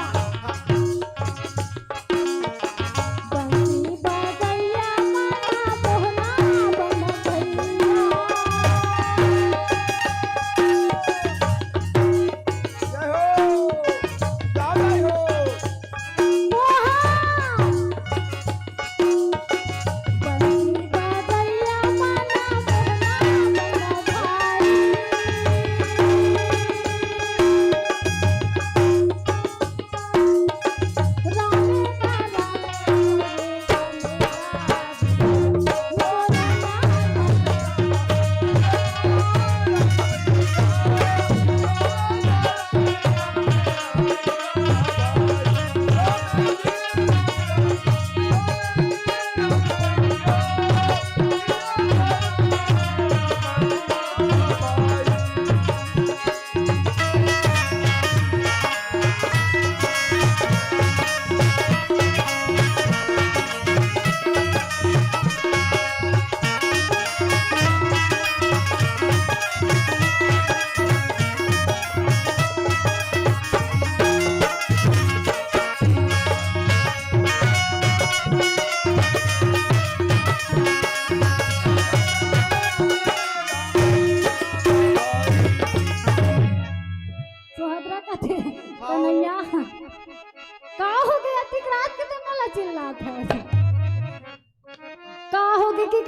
बंसी बजैया माना बोहना बन भैया जय हो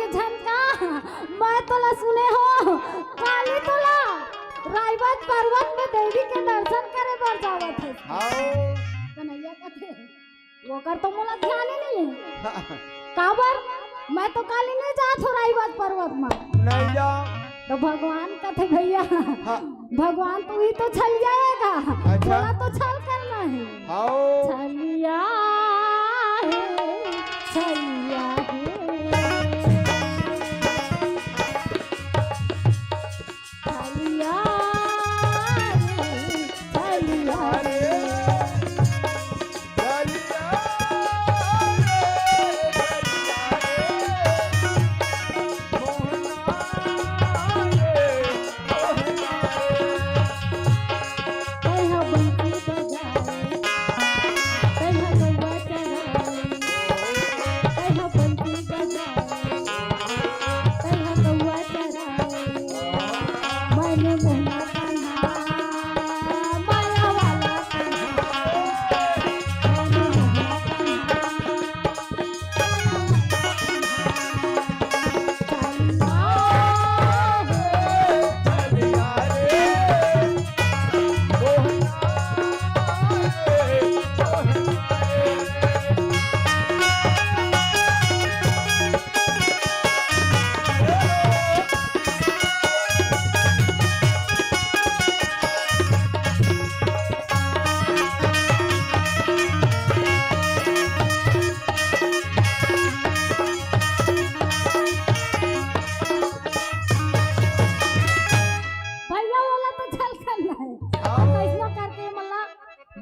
के झनका मैं तोला सुने हो काली तोला रायवत पर्वत में देवी के दर्शन करे बर जावत है कन्हैया कथे वो कर तो मोला ध्यान ही नहीं है काबर मैं तो काली नहीं जात हो रायवत पर्वत में नहीं जा तो भगवान कथे भैया भगवान तू ही तो छल जाएगा थोड़ा तो छल करना है छलिया छलिया छलिया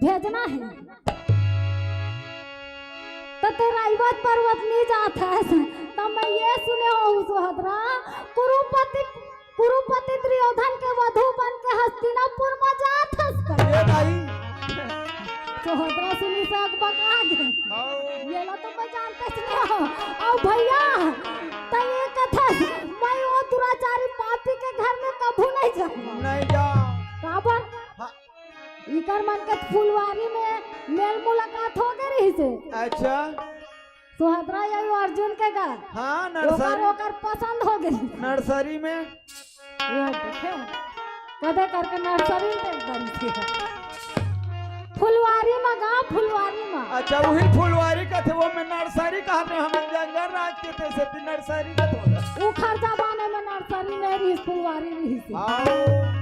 भेजना है तो तेरा रायवत पर्वत नहीं जाता है तो मैं ये सुने हो सुहद्रा कुरुपति दुर्योधन के वधू बन के हस्तिनापुर में जात सुहद्रा सुनी से बका गए ये लो तो मैं जानते नहीं हो और भैया तो ये कथा मैं वो दुराचारी पापी के घर में कभी नहीं जा काबर इकर मन के फुलवारी में मेल मुलाकात हो गई से अच्छा सुहद्रा या अर्जुन के घर हाँ नर्सरी ओकर पसंद हो गई नर्सरी में ये देखे कदे करके नर्सरी में बनी थी फुलवारी में गा फुलवारी में अच्छा वही फुलवारी का थे वो में नर्सरी कहा में हम जंगल राज के थे से नर्सरी का थोड़ा वो खर्चा बाने में नर्सरी में रही फुलवारी रही थी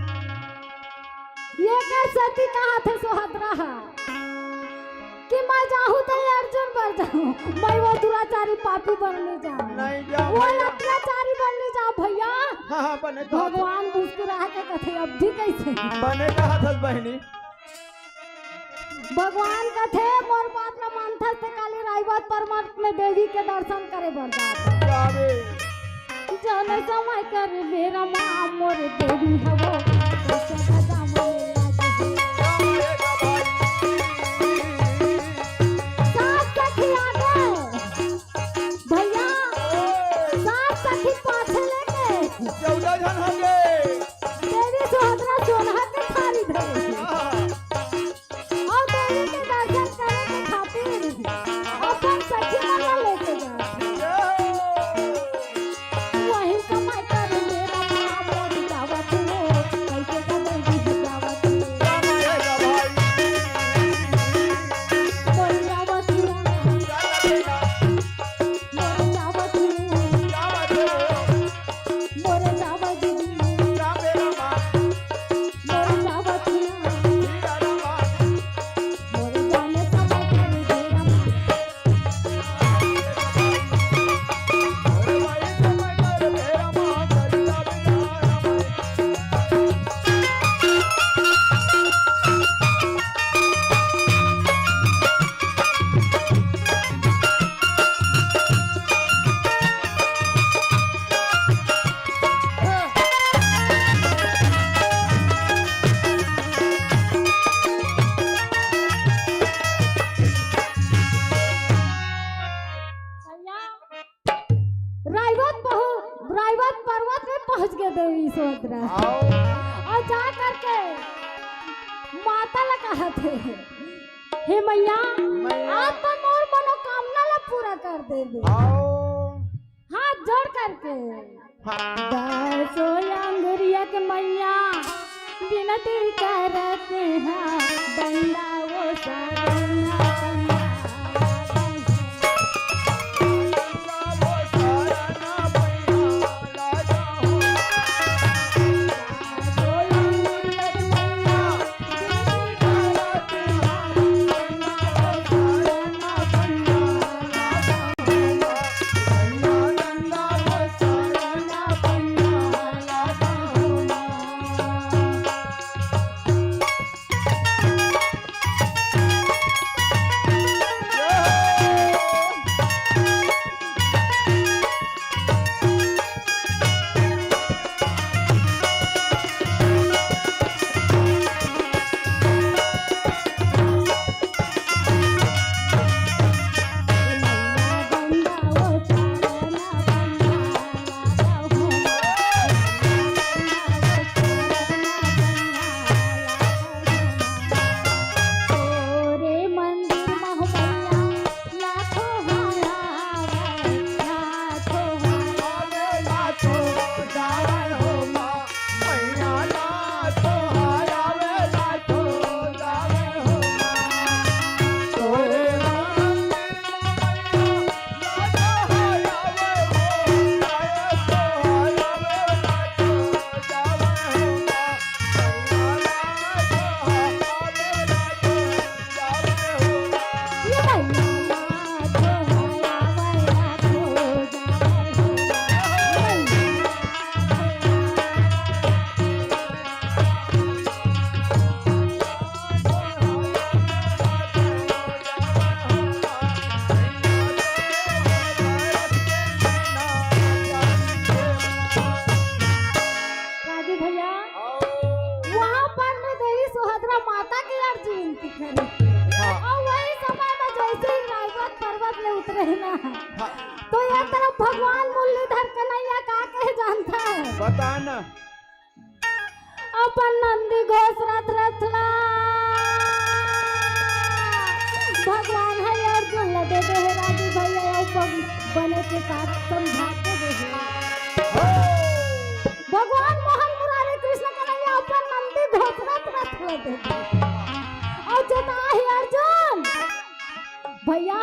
ये कर सती कहा थे सुहद्रा कि मैं जाऊं तो अर्जुन बन जाऊं मैं वो दुराचारी पापी बनने जाऊं नहीं जाऊं वो अत्याचारी बनने जाऊं भैया हाँ बने भगवान मुस्कुरा के कथे अब भी कैसे बने कहा था बहनी भगवान कथे मोर बात न मानता से काली रायवत पर्वत में देवी के दर्शन करे बर जाता जाने समय कर मेरा मां मोर देवी हवो देवी सोदरा और जा करके माता ला कहा थे हे मैया आप तो मोर मनोकामना ला पूरा कर दे दे हाथ जोड़ करके हाँ। दसो अंगरिया के मैया विनती करते हैं बंदा वो सरना तो ये तरफ भगवान मुरलीधर कन्हैया का कहे जानता है बता न। अपन नंदी घोष रथ रथला भगवान है अर्जुन लदे दे राजी भैया बने के साथ समझा के दे भगवान मोहन मुरारी कृष्ण कन्हैया अपन नंदी घोष रथ रथला दे और जता है अर्जुन भैया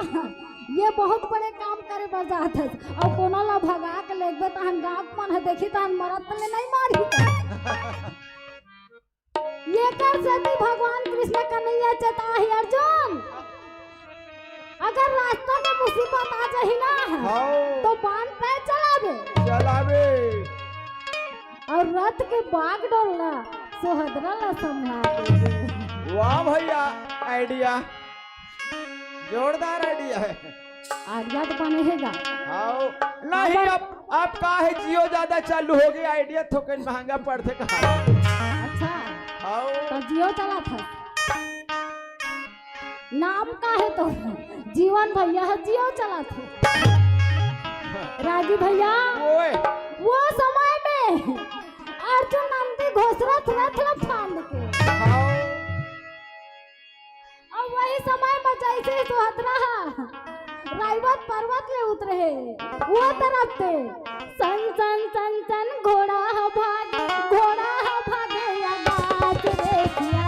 ये बहुत बड़े काम करे बजात है और कोनो ला भगा के लेबे तहन गांव मन है देखी तहन मरत ले नहीं मारी ये कर सती भगवान कृष्ण कन्हैया चता है अर्जुन अगर रास्ता में मुसीबत आ जाही ना तो बाण पे चलावे और रथ के बाग डोलना सोहदरा ला संभाल। वाह भैया आइडिया जोरदार आइडिया है। आइडिया तो बनेगा हाँ नहीं अब का है जियो ज्यादा चालू हो गई आइडिया थोकन महंगा पड़ते कहा। अच्छा हाँ तो जियो चला था नाम का है तो जीवन भैया है जियो चला था रागी भैया वो समय में अर्जुन नंदी घोषरा थरा फांद के और वही समय में जैसे सुहद्रा राइवत पर्वत ले उतरे वो तरफ से सन सन सन सन घोड़ा भागे या गाछ रे किया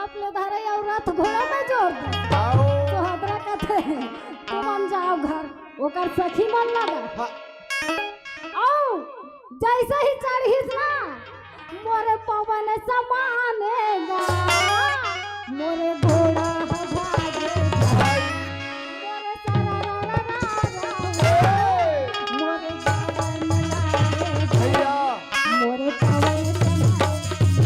घोड़ा में जोड़ दो सुहद्रा कहते हैं ओकर सखी मन लगा हाँ, औ जैसे ही चढ़िस ना मोरे पवन समानेगा मोरे घोड़ा भागेगा मोरे मोरे पवन लागेगा भैया मोरे पवन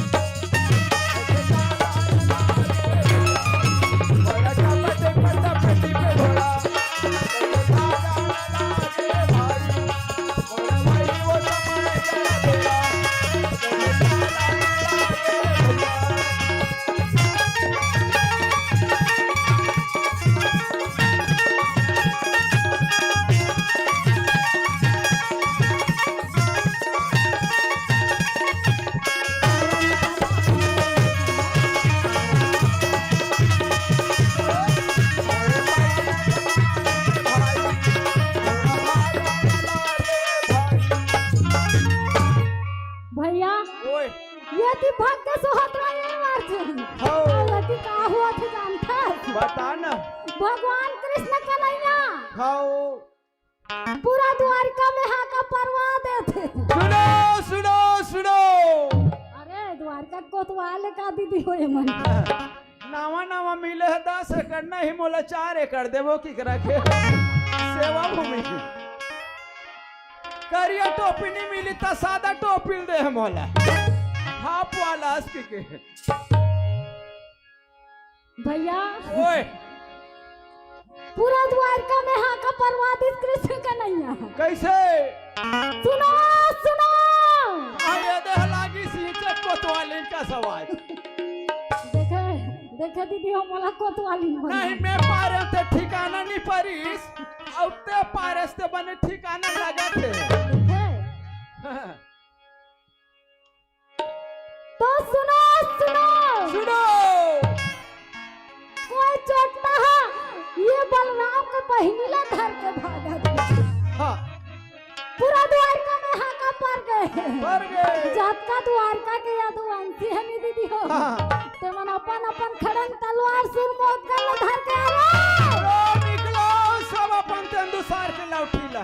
भैया ओए ये थी भाग्य सुहत्रा ये मार थे हो लती का हुआ थे जानता है? बता ना भगवान कृष्ण कन्हैया खाओ पूरा द्वारका में हाका परवा देते सुनो सुनो सुनो अरे द्वारका कोतवाल का दीदी होए मन नावा नावा मिले है 10 एकड़ नहीं मोला 4 एकड़ देवो की करा के सेवा भूमि करिया टोपी नहीं मिली तो सादा टोपी दे है मोला हाफ वाला अस्की के भैया ओए पूरा द्वारका में हाका परवा दी कृष्ण कन्हैया कैसे सुनो सुनो आये देह लागी सीचे कोतवाली का सवाल देखे देखे दीदी हम वाला कोतवाली नहीं मैं पारे ते ठिकाना नहीं परिस अब ते पारस ते बने ठिकाना लगा थे देखे तो सुनो सुनो सुनो कोई चोटता है ये बलराम के बहिनीला धर के भागा दे हाँ पूरा द्वारका में हाका पर गए जातका द्वारका के यादुवंशी है नी दीदी हो हाँ। ते मन अपन अपन खड़न तलवार सुर मोद कर ले धर के अरे निकलो निकलो सब अपन तेंदुसार के लौटीला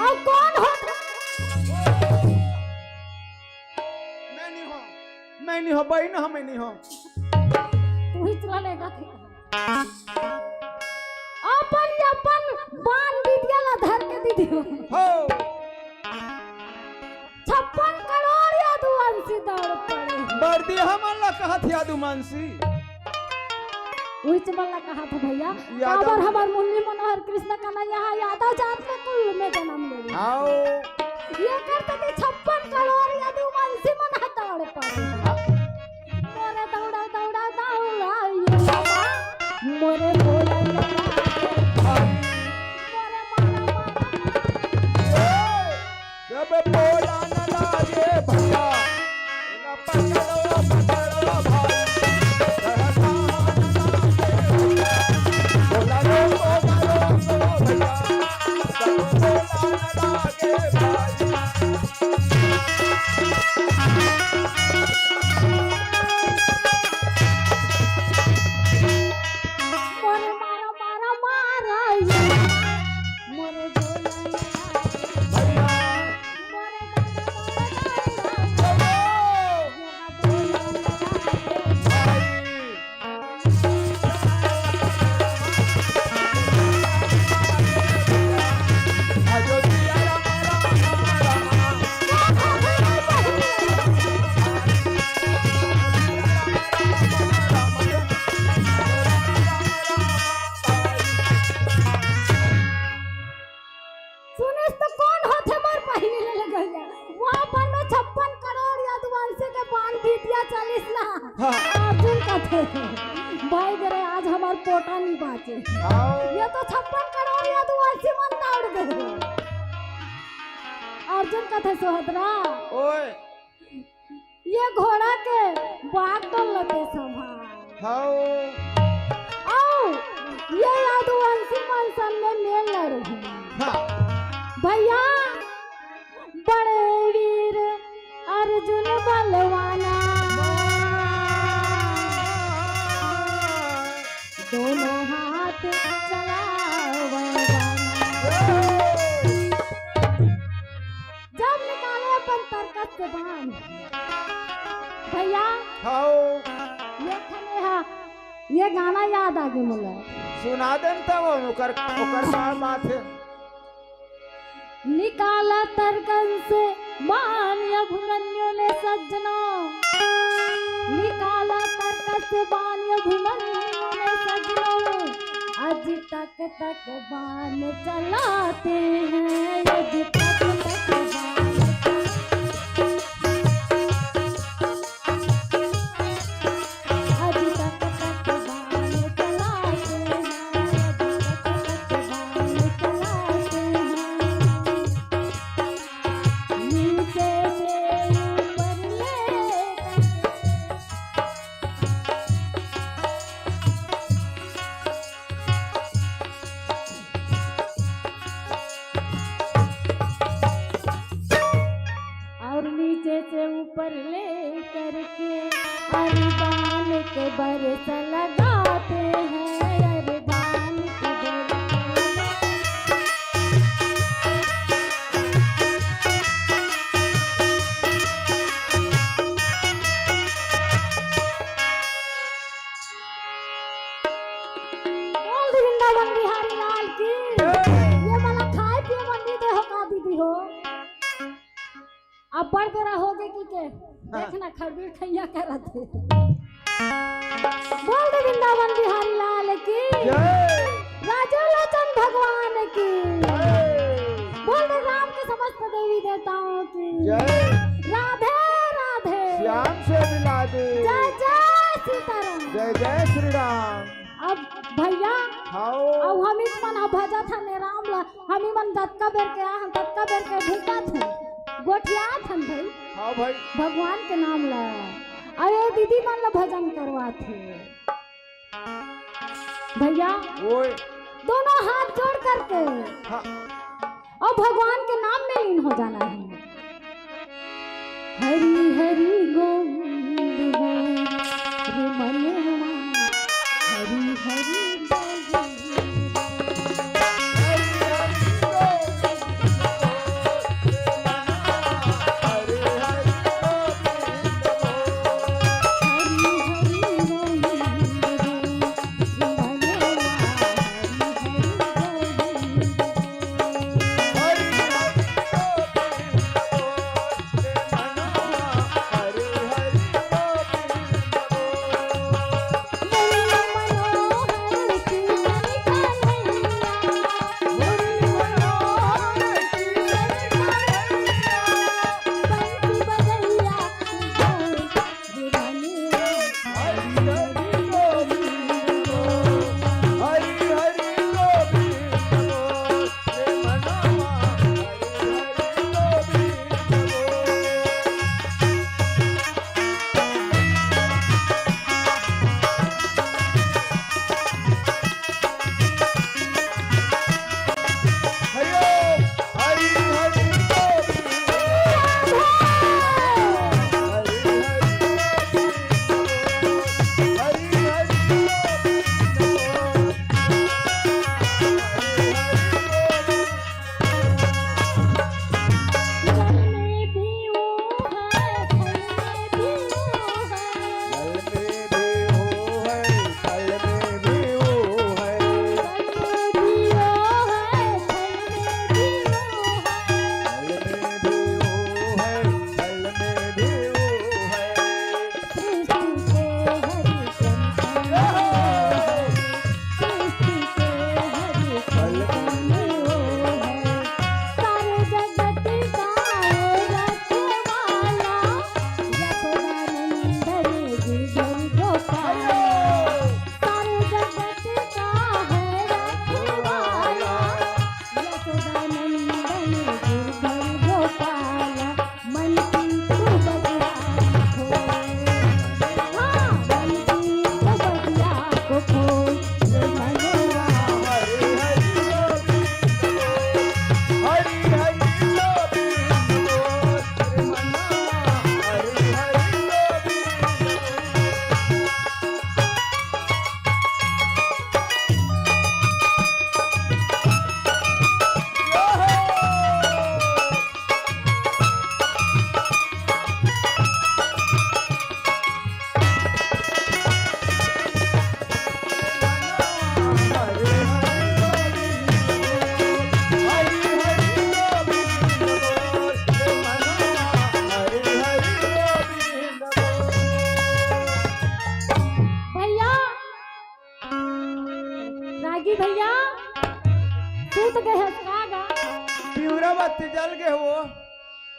अब कौन हो मैं नहीं हो बहन हमें नहीं हो तू ही चला लेगा थे अपन बाण दीदिया ला धर के दीदी हो हो 56 करोड़ यादुवंशी दौड़ पड़े बर्दी हमला कहत यादु मानसी वही चमल्ला कहा था भैया यादव- काबर हमार मुन्नी मनोहर कृष्ण कन्हैया यहाँ यादव जात में कुल में जन्म ले लिया। आओ ये करते थे 56 करोड़ यादुवंशी मन हटाड़ पड़े मोरे दौड़ा दौड़ा दौड़ा ये बाबा मोरे बोला मोरे मारा जब बोला न लागे भैया ना पकड़ो भाई बोला रो भैया जब बोला न लागे भाई मोरे मारा मारा मारा ये मोरे बोला भैया मोरे दौड़ा सुनिस तो कौन होते मोर पहले ले लगल वहां पर में 56 करोड़ यादवंशी के बाण दीदिया 40 ना अर्जुन का थे भाई गरे आज हमार पोटा नहीं बाचे ये तो 56 करोड़ यादवंशी मन दौड़ गए अर्जुन का थे सोहदरा ओए ये घोड़ा के बाग तो लते संभाल हाओ आओ ये यादवंशी मन सन में मेल लड़ हाँ भैया बड़े वीर अर्जुन बलवाना दोनों हाथ चलावगाना ये गाना याद आ गई मुझे। सुना देन तब ओकर का बात है। निकाला तरकन से बान अभिमन्यु ने सज्जनों, निकाला तरकन से बान अभिमन्यु ने सज्जनों, आज तक बान चलाते हैं, आज तक बान से ऊपर ले करके अरदान के बरस लगाते हैं, अरदान के बरस। बोल वृंदावन बिहारी लाल की। ये वाला खाए पिए मंडी दे हो का दीदी हो। अब बढ़ तेरा हो गए कि देखना खरबीर खैया करत है। बोल दे वृंदावन बिहारी लाल की, राजा लोचन भगवान की, बोल दे राम के समस्त देवी देवताओं की, राधे राधे श्याम से मिला दे, जय जय सीताराम, जय जय श्री राम। अब भैया अब हम इस मन भजा था ने राम ला, हम ही मन दत्का बेर के हम दत्का बेर के भूखा थे, गोठिया थन भाई। हाँ भाई भगवान के नाम ला। अरे दीदी मन ला भजन करवा थे भैया, दोनों हाथ जोड़ करके हाँ। और भगवान के नाम में लीन हो जाना है। हरि हरि गोविंद रे मनवा, हरि हरि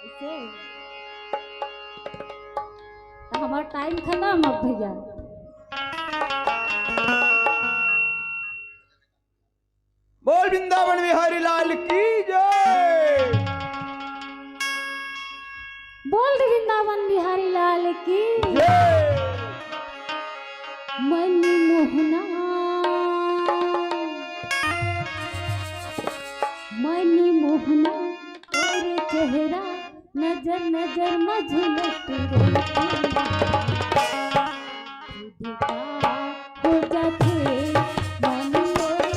ऐसे तो हमारा टाइम खत्म अब भैया। बोल वृंदावन बिहारी लाल की जय। बोल वृंदावन बिहारी लाल की जय। मनी मोहना मनी मोहना तेरे चेहरा नजर नजर में झलक हो जाते मन मोरे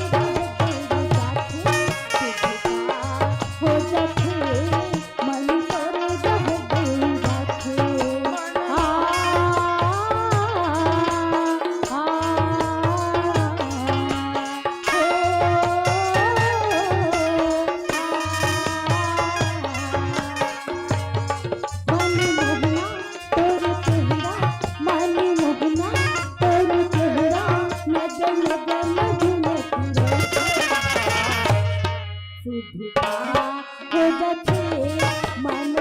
हो जाते मन मोरे हो जाते मन